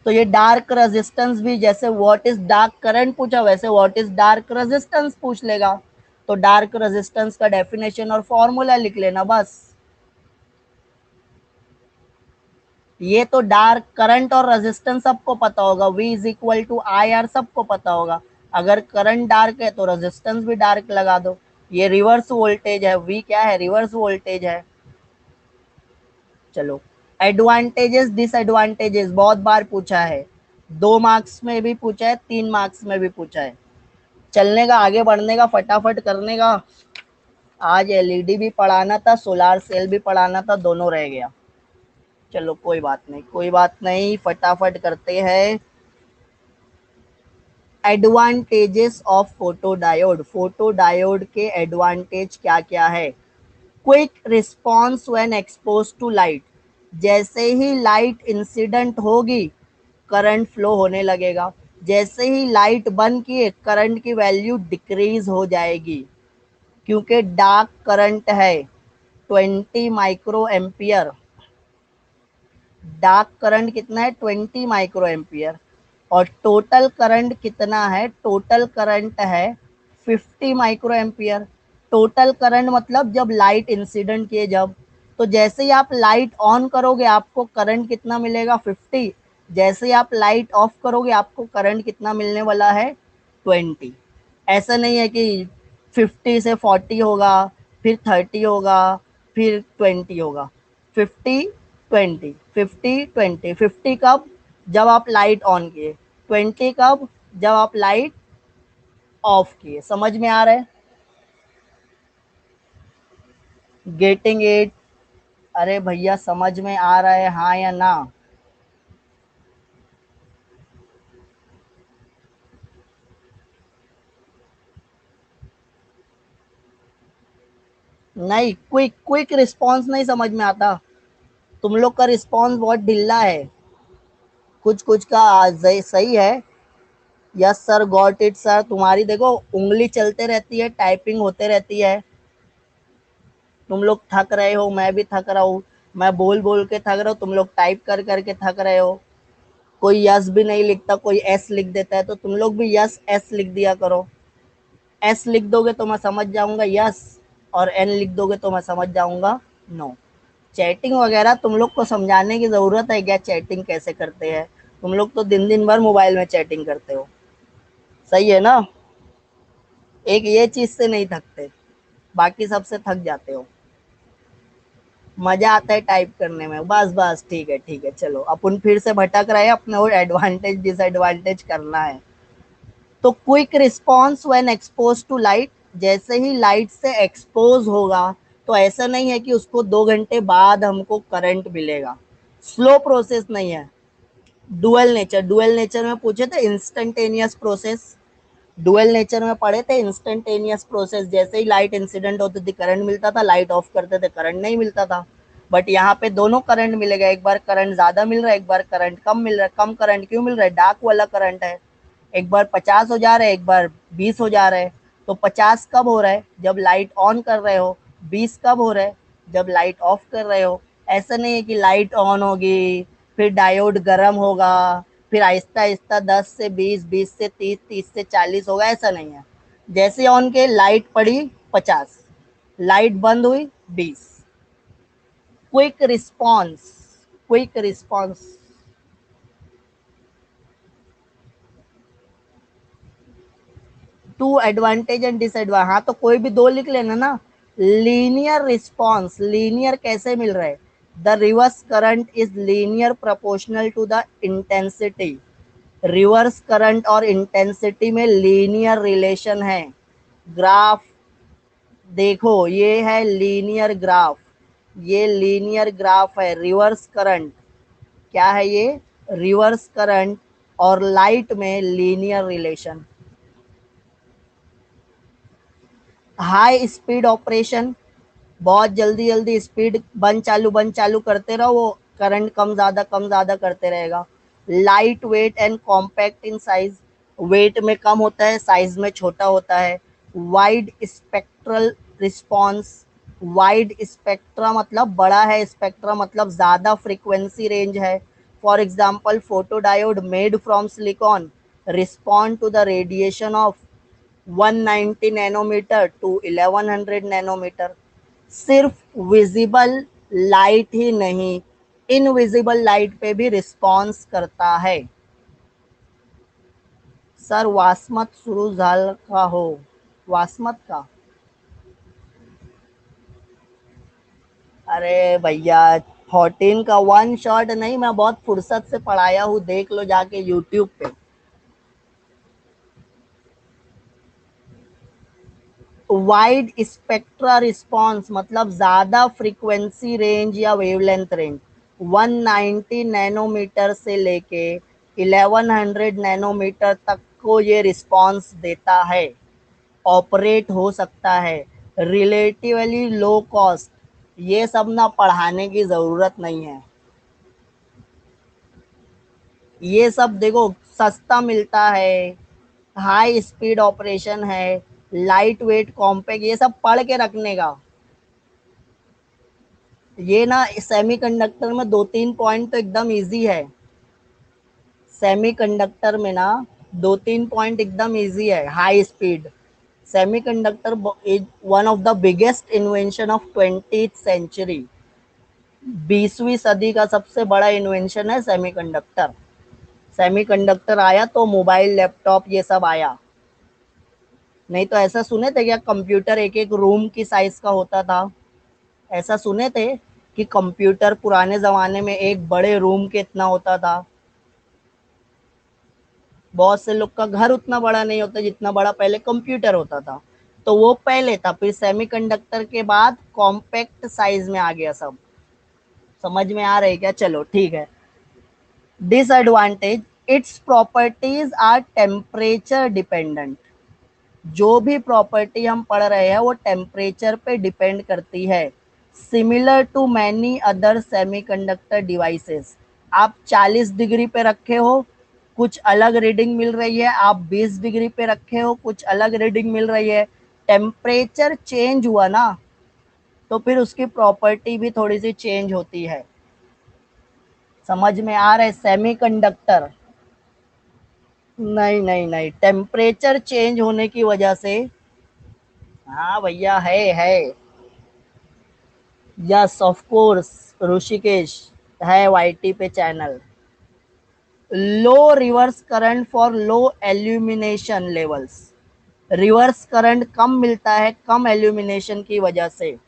तो ये dark resistance भी, जैसे व्हाट इज डार्क करंट पूछा, वैसे व्हाट इज डार्क रेजिस्टेंस पूछ लेगा। तो डार्क रेजिस्टेंस का डेफिनेशन और फॉर्मूला लिख लेना बस। ये तो डार्क करंट और रेजिस्टेंस सबको पता होगा, V is equal to I R सबको पता होगा। अगर करंट डार्क है तो रेजिस्टेंस भी डार्क लगा दो। ये रिवर्स वोल्टेज है, V क्या है, रिवर्स वोल्टेज है। चलो, एडवांटेजेस डिसएडवांटेजेस बहुत बार पूछा है, 2 मार्क्स में भी पूछा है, 3 मार्क्स में भी पूछा है। चलने का, आगे बढ़ने का, फटाफट करने का। आज एलईडी भी पढ़ाना था, सोलार सेल भी पढ़ाना था, दोनों रह गया। चलो कोई बात नहीं, कोई बात नहीं, फटाफट करते हैं। एडवांटेजेस ऑफ फोटोडायोड, फोटोडायोड के एडवांटेज क्या क्या है। Quick response when expose to light, जैसे ही लाइट इंसिडेंट होगी करंट फ्लो होने लगेगा, जैसे ही लाइट बंद किए करंट की वैल्यू डिक्रीज हो जाएगी, क्योंकि डार्क करंट है 20 माइक्रो एम्पियर। डार्क करंट कितना है, 20 माइक्रो एम्पियर। और टोटल करंट कितना है, टोटल करंट है 50 माइक्रो एम्पियर। टोटल करंट मतलब जब लाइट इंसिडेंट किए जब, तो जैसे ही आप लाइट ऑन करोगे आपको करंट कितना मिलेगा, 50। जैसे ही आप लाइट ऑफ करोगे आपको करंट कितना मिलने वाला है, 20। ऐसा नहीं है कि 50 से 40 होगा, फिर 30 होगा, फिर 20 होगा। 50 20, 50 20, 50 कब, जब आप लाइट ऑन किए, 20 कब, जब आप लाइट ऑफ किए। समझ में आ रहा है, गेटिंग इट। अरे भैया समझ में आ रहा है, हाँ या ना। नहीं, क्विक क्विक रिस्पॉन्स नहीं समझ में आता, तुम लोग का रिस्पॉन्स बहुत ढिल्ला है। कुछ कुछ का सही है। Yes sir, got it sir. तुम्हारी देखो उंगली चलते रहती है, टाइपिंग होते रहती है। तुम लोग थक रहे हो, मैं भी थक रहा हूँ, मैं बोल बोल के थक रहा हूँ, तुम लोग टाइप कर करके थक रहे हो। कोई यस भी नहीं लिखता, कोई एस लिख देता है, तो तुम लोग भी यस एस लिख दिया करो। एस लिख दोगे तो मैं समझ जाऊंगा यस, और एन लिख दोगे तो मैं समझ जाऊंगा नो। चैटिंग वगैरह तुम लोग को समझाने की जरूरत है क्या, चैटिंग कैसे करते हैं। तुम लोग तो दिन दिन भर मोबाइल में चैटिंग करते हो, सही है ना। एक ये चीज से नहीं थकते, बाकी सबसे थक जाते हो। मजा आता है टाइप करने में, बस बस, ठीक है ठीक है। चलो अपन फिर से भटक रहे हैं, अपने वो एडवांटेज डिसएडवांटेज करना है। तो quick response when expose to light, जैसे ही लाइट से एक्सपोज होगा, तो ऐसा नहीं है कि उसको 2 घंटे बाद हमको करंट मिलेगा। स्लो प्रोसेस नहीं है। डुअल नेचर, डुअल नेचर में पूछे थे इंस्टेंटेनियस प्रोसेस, डुअल नेचर में पढ़े थे इंस्टेंटेनियस प्रोसेस। जैसे ही लाइट इंसिडेंट होती थी करंट मिलता था, लाइट ऑफ करते थे करंट नहीं मिलता था। बट यहाँ पे दोनों करंट मिलेगा, एक बार करंट ज्यादा मिल रहा है, एक बार करंट कम मिल रहा है। कम करंट क्यों मिल रहा है, डार्क वाला करंट है। एक बार 50 हो जा रहा है, एक बार 20 हो जा रहा है। तो 50 कब हो रहा है, जब लाइट ऑन कर रहे हो। 20 कब हो रहा है, जब लाइट ऑफ कर रहे हो। ऐसा नहीं है कि लाइट ऑन होगी फिर डायोड गर्म होगा, फिर आहिस्ता आहिस्ता 10 से 20, 20 से 30, 30 से 40 होगा, ऐसा नहीं है। जैसे ऑन के लाइट पड़ी 50, लाइट बंद हुई 20। Quick response, quick response. Two advantage and disadvantage, हाँ तो कोई भी दो लिख लेना ना। लीनियर रिस्पॉन्स, लीनियर कैसे मिल रहा है, the reverse current is linear proportional to the intensity. Reverse current और इंटेंसिटी में लीनियर रिलेशन है। ग्राफ देखो, ये है लीनियर ग्राफ, ये लीनियर ग्राफ है। रिवर्स करंट क्या है, ये रिवर्स करंट और लाइट में linear relation. High speed operation, बहुत जल्दी जल्दी स्पीड बंद चालू करते रहो, वो करंट कम ज्यादा करते रहेगा। Light weight and compact in size, weight में कम होता है, साइज में छोटा होता है। Wide spectral response, wide spectra मतलब बड़ा है, स्पेक्ट्रा मतलब ज्यादा फ्रीक्वेंसी रेंज है। For example photodiode made from silicon respond to the radiation of 190 nanometre to 1100 nanometre. सिर्फ विजिबल लाइट ही नहीं, इनविजिबल लाइट पे भी रिस्पॉन्स करता है। सर वास्मत सुरू झाल का हो, वास्मत का? अरे भैया 14 का वन शॉट नहीं, मैं बहुत फुर्सत से पढ़ाया हूँ, देख लो जाके यूट्यूब पे। वाइड स्पेक्ट्रा रिस्पॉन्स मतलब ज्यादा फ्रीक्वेंसी रेंज या वेवलेंथ रेंज। 190 नैनोमीटर से लेके 1100 नैनोमीटर तक को ये रिस्पॉन्स देता है, ऑपरेट हो सकता है। रिलेटिवली लो कॉस्ट, ये सब ना पढ़ाने की ज़रूरत नहीं है। ये सब देखो सस्ता मिलता है, हाई स्पीड ऑपरेशन है, लाइट वेट कॉम्पैक्ट, ये सब पढ़ के रखने का। ये ना सेमीकंडक्टर में दो तीन पॉइंट तो एकदम इजी है। सेमीकंडक्टर में ना दो तीन पॉइंट एकदम इजी है। High speed, semiconductor is one of the biggest invention of 20th century. 20वीं सदी का सबसे बड़ा इन्वेंशन है सेमीकंडक्टर। सेमीकंडक्टर आया तो मोबाइल लैपटॉप ये सब आया। नहीं तो ऐसा सुने थे क्या कंप्यूटर एक एक रूम की साइज का होता था? ऐसा सुने थे कि कंप्यूटर पुराने जमाने में एक बड़े रूम के इतना होता था? बहुत से लोग का घर उतना बड़ा नहीं होता जितना बड़ा पहले कंप्यूटर होता था। तो वो पहले था, फिर सेमीकंडक्टर के बाद कॉम्पैक्ट साइज में आ गया सब। समझ में आ रही है क्या? चलो ठीक है। Disadvantage, its properties are temperature dependent. जो भी प्रॉपर्टी हम पढ़ रहे हैं वो टेम्परेचर पे डिपेंड करती है। Similar to many other semiconductor devices. आप 40 डिग्री पे रखे हो, कुछ अलग रीडिंग मिल रही है, आप 20 डिग्री पे रखे हो, कुछ अलग रीडिंग मिल रही है। टेम्परेचर चेंज हुआ ना, तो फिर उसकी प्रॉपर्टी भी थोड़ी सी चेंज होती है। समझ में आ रहा है? सेमीकंडक्टर, नहीं नहीं नहीं, टेम्परेचर चेंज होने की वजह से। हाँ भैया है। यस ऑफ कोर्स, ऋषिकेश है वाईटी पे चैनल। Low reverse current for low illumination levels. Reverse current कम मिलता है कम एल्यूमिनेशन की वजह से।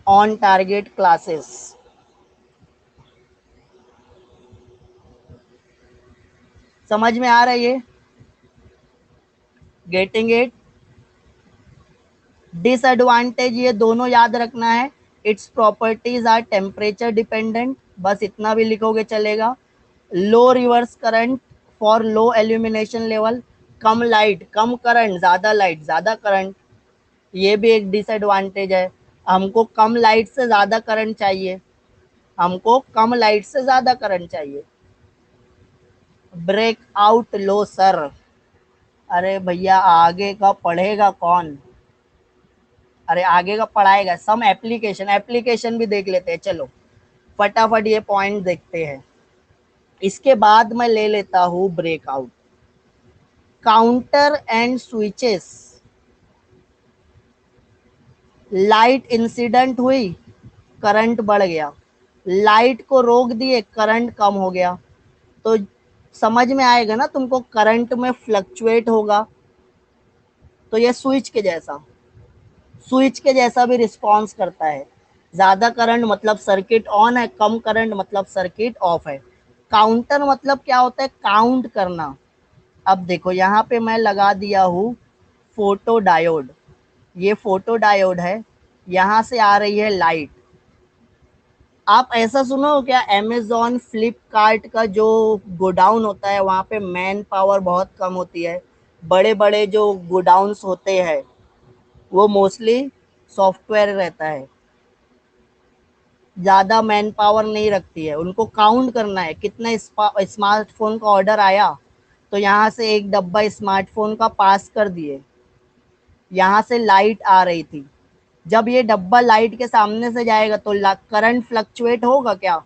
ऑन टारगेट क्लासेस, समझ में आ रही है? Getting it? डिसएडवांटेज ये दोनों याद रखना है। Its properties are temperature dependent, बस इतना भी लिखोगे चलेगा। Low reverse current for low illumination level, कम लाइट कम करंट, ज़्यादा लाइट ज़्यादा करंट, ये भी एक डिसएडवांटेज है। हमको कम लाइट से ज़्यादा करंट चाहिए, हमको कम लाइट से ज़्यादा करंट चाहिए। ब्रेक आउट लो सर, अरे भैया आगे का पढ़ेगा कौन? अरे आगे का पढ़ाएगा सम एप्लीकेशन, एप्लीकेशन भी देख लेते हैं। चलो फटाफट ये पॉइंट देखते हैं, इसके बाद मैं ले लेता हूँ breakout. Counter and switches, light incident हुई, करंट बढ़ गया, लाइट को रोक दिए, करंट कम हो गया। तो समझ में आएगा ना तुमको, करंट में फ्लक्चुएट होगा। तो ये स्विच के जैसा भी रिस्पॉन्स करता है। ज्यादा करंट मतलब सर्किट ऑन है, कम करंट मतलब सर्किट ऑफ है। काउंटर मतलब क्या होता है? काउंट करना। अब देखो यहाँ पे मैं लगा दिया हूँ फोटो डायोड, ये फोटो डायोड है, यहाँ से आ रही है लाइट। आप ऐसा सुनो क्या, अमेजोन फ्लिपकार्ट का जो गोडाउन होता है वहाँ पे मैन पावर बहुत कम होती है। बड़े बड़े जो गोडाउन्स होते हैं वो मोस्टली सॉफ्टवेयर रहता है, ज़्यादा मैन पावर नहीं रखती है। उनको काउंट करना है कितना स्मार्टफोन का ऑर्डर आया, तो यहाँ से एक डब्बा स्मार्टफोन का पास कर दिए, यहाँ से लाइट आ रही थी। जब ये डब्बा लाइट के सामने से जाएगा तो करंट फ्लक्चुएट होगा क्या?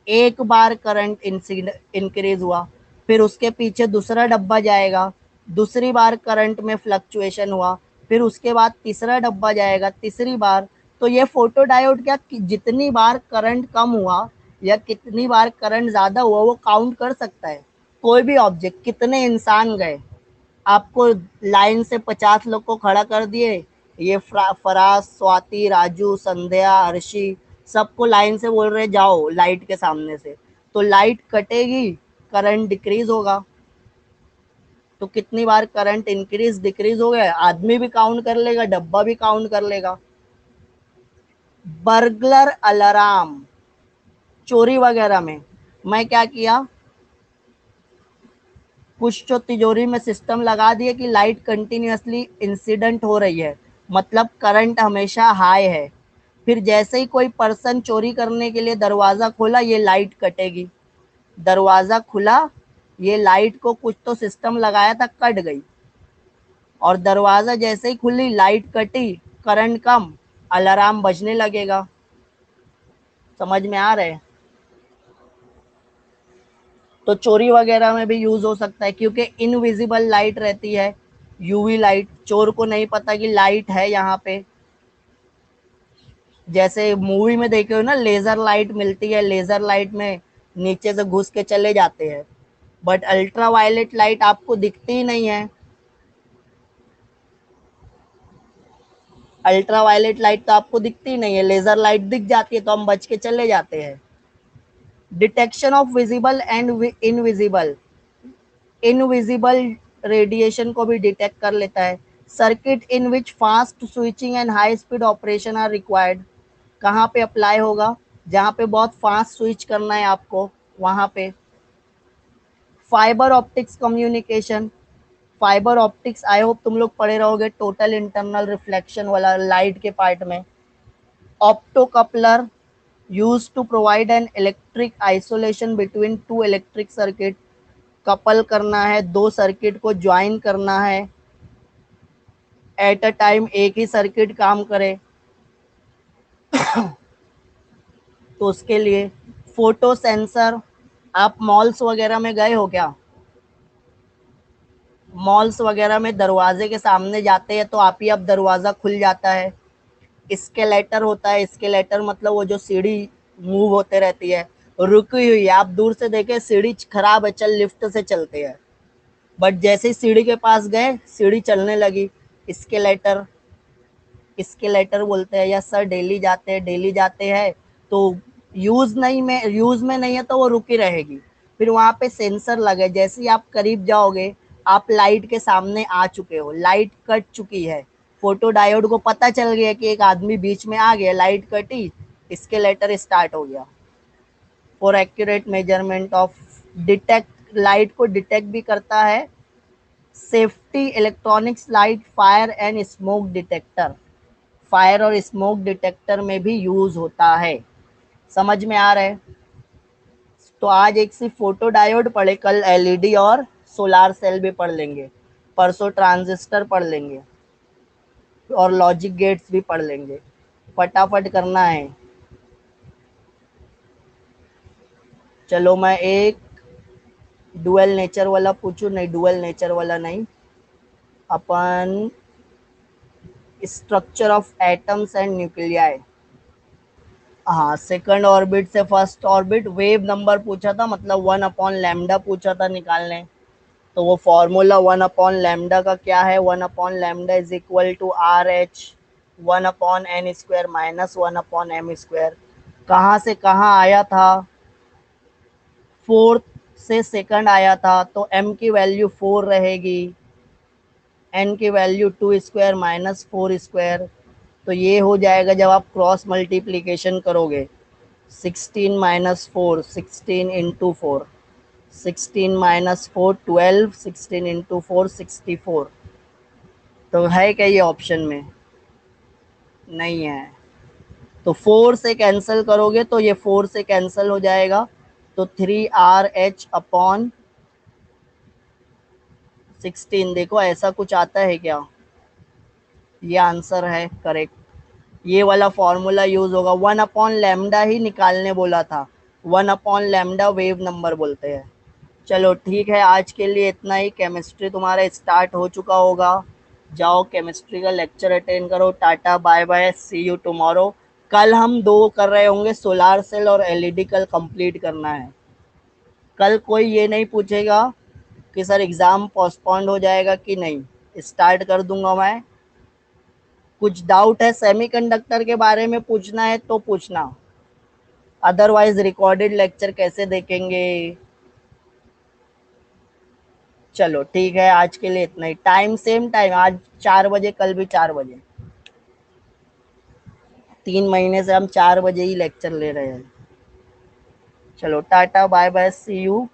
एक बार करंट इंक्रीज हुआ, फिर उसके पीछे दूसरा डब्बा जाएगा, दूसरी बार करंट में फ्लक्चुएशन हुआ, फिर उसके बाद तीसरा डब्बा जाएगा, तीसरी बार। तो ये फोटो डायोड क्या जितनी बार करंट कम हुआ या कितनी बार करंट ज्यादा हुआ वो काउंट कर सकता है। कोई भी ऑब्जेक्ट, कितने इंसान गए, आपको लाइन से 50 लोग को खड़ा कर दिए, ये फराज, स्वाति, राजू, संध्या, अर्शी, सबको लाइन से बोल रहे जाओ लाइट के सामने से, तो लाइट कटेगी, करंट डिक्रीज होगा। तो कितनी बार करंट इंक्रीज डिक्रीज हो गया, आदमी भी काउंट कर लेगा, डब्बा भी काउंट कर लेगा। बर्गलर अलार्म, चोरी वगैरह में मैं क्या किया, कुछ तो तिजोरी में सिस्टम लगा दिए कि लाइट कंटिन्यूअसली इंसिडेंट हो रही है, मतलब करंट हमेशा हाई है। फिर जैसे ही कोई पर्सन चोरी करने के लिए दरवाजा खोला, ये लाइट कटेगी। दरवाजा खुला, ये लाइट को कुछ तो सिस्टम लगाया था, कट गई। और दरवाजा जैसे ही खुली, लाइट कटी, करंट कम, अलार्म बजने लगेगा। समझ में आ रहे हैं? तो चोरी वगैरह में भी यूज हो सकता है, क्योंकि इनविजिबल लाइट रहती है, यूवी लाइट, चोर को नहीं पता कि लाइट है यहाँ पे। जैसे मूवी में देखे हो ना, लेजर लाइट मिलती है, लेजर लाइट में नीचे से घुस के चले जाते हैं, बट अल्ट्रा वायलेट लाइट आपको दिखती ही नहीं है। अल्ट्रा वायलेट लाइट तो आपको दिखती ही नहीं है, लेजर लाइट दिख जाती है तो हम बच के चले जाते हैं। Detection of visible and invisible, invisible radiation को भी डिटेक्ट कर लेता है। Circuit in which fast switching and high speed operation are required, कहाँ पे अप्लाई होगा, जहाँ पे बहुत फास्ट स्विच करना है आपको, वहाँ पे। Fibre optics communication, fibre optics I hope तुम लोग पढ़े रहोगे, टोटल इंटरनल रिफ्लेक्शन वाला लाइट के पार्ट में। Opto coupler, use to provide an electric isolation between two electric circuit, couple करना है, दो सर्किट को ज्वाइन करना है, एट अ टाइम एक ही सर्किट काम करे, तो उसके लिए। फोटो सेंसर, आप मॉल्स वगैरह में गए हो क्या? मॉल्स वगैरह में दरवाजे के सामने जाते हैं तो आप ही अब दरवाजा खुल जाता है। स्केलेटर होता है, स्केलेटर मतलब वो जो सीढ़ी मूव होते रहती है, रुकी हुई है, आप दूर से देखे सीढ़ी खराब है, चल लिफ्ट से चलते हैं, बट जैसे ही सीढ़ी के पास गए सीढ़ी चलने लगी, स्केलेटर, स्केलेटर बोलते हैं। या सर डेली जाते हैं तो यूज में नहीं है तो वो रुकी रहेगी। फिर वहां पे सेंसर लगे, जैसे ही आप करीब जाओगे आप लाइट के सामने आ चुके हो, लाइट कट चुकी है, फोटो डायोड को पता चल गया कि एक आदमी बीच में आ गया, लाइट कटी, स्केलेटर स्टार्ट हो गया। For accurate measurement of, detect, light को डिटेक्ट भी करता है। Safety electronics light, fire and smoke detector, fire और स्मोक डिटेक्टर में भी यूज होता है। समझ में आ रहा है? तो आज एक सिर्फ फोटो डायोड पढ़े, कल एलईडी और सोलार सेल भी पढ़ लेंगे, परसों ट्रांजिस्टर पढ़ लेंगे और लॉजिक गेट्स भी पढ़ लेंगे। फटाफट करना है। चलो मैं एक डुअल नेचर वाला पूछू, नहीं डुअल नेचर वाला नहीं, अपन structure of atoms and nuclei. हाँ, सेकंड ऑर्बिट से फर्स्ट ऑर्बिट, वेव नंबर पूछा था, मतलब 1/लैम्डा पूछा था निकालने। तो वो फॉर्मूला 1/लैम्डा का क्या है, 1/लैम्डा is equal to R H 1/n² minus 1/m²। कहाँ से कहाँ आया था, फोर्थ से सेकंड आया था, तो m की वैल्यू 4 रहेगी, n की वैल्यू 2² माइनस 4²। तो ये हो जाएगा जब आप क्रॉस मल्टीप्लीकेशन करोगे, 16 - 4, 16 × 4, 16 - 4 12, 16 × 4 64। तो है क्या ये ऑप्शन में? नहीं है। तो 4 से कैंसिल करोगे तो ये 4 से कैंसिल हो जाएगा, तो 3RH/16। देखो ऐसा कुछ आता है क्या? ये आंसर है करेक्ट। ये वाला फॉर्मूला यूज होगा, 1/लैम्डा ही निकालने बोला था, 1/लैम्डा वेव नंबर बोलते हैं। चलो ठीक है, आज के लिए इतना ही। केमिस्ट्री तुम्हारा स्टार्ट हो चुका होगा, जाओ केमिस्ट्री का लेक्चर अटेंड करो। Ta ta bye bye, see you tomorrow. कल हम दो कर रहे होंगे, सोलार सेल और एलईडी कल कंप्लीट करना है। कल कोई ये नहीं पूछेगा कि सर एग्ज़ाम पोस्टपोन्ड हो जाएगा कि नहीं, स्टार्ट कर दूंगा मैं। कुछ डाउट है सेमीकंडक्टर के बारे में पूछना है तो पूछना, अदरवाइज रिकॉर्डेड लेक्चर कैसे देखेंगे। चलो ठीक है, आज के लिए इतना ही। टाइम सेम टाइम, आज 4 बजे, कल भी 4 बजे। 3 महीने से हम 4 बजे ही लेक्चर ले रहे हैं। चलो ta ta bye bye, see you.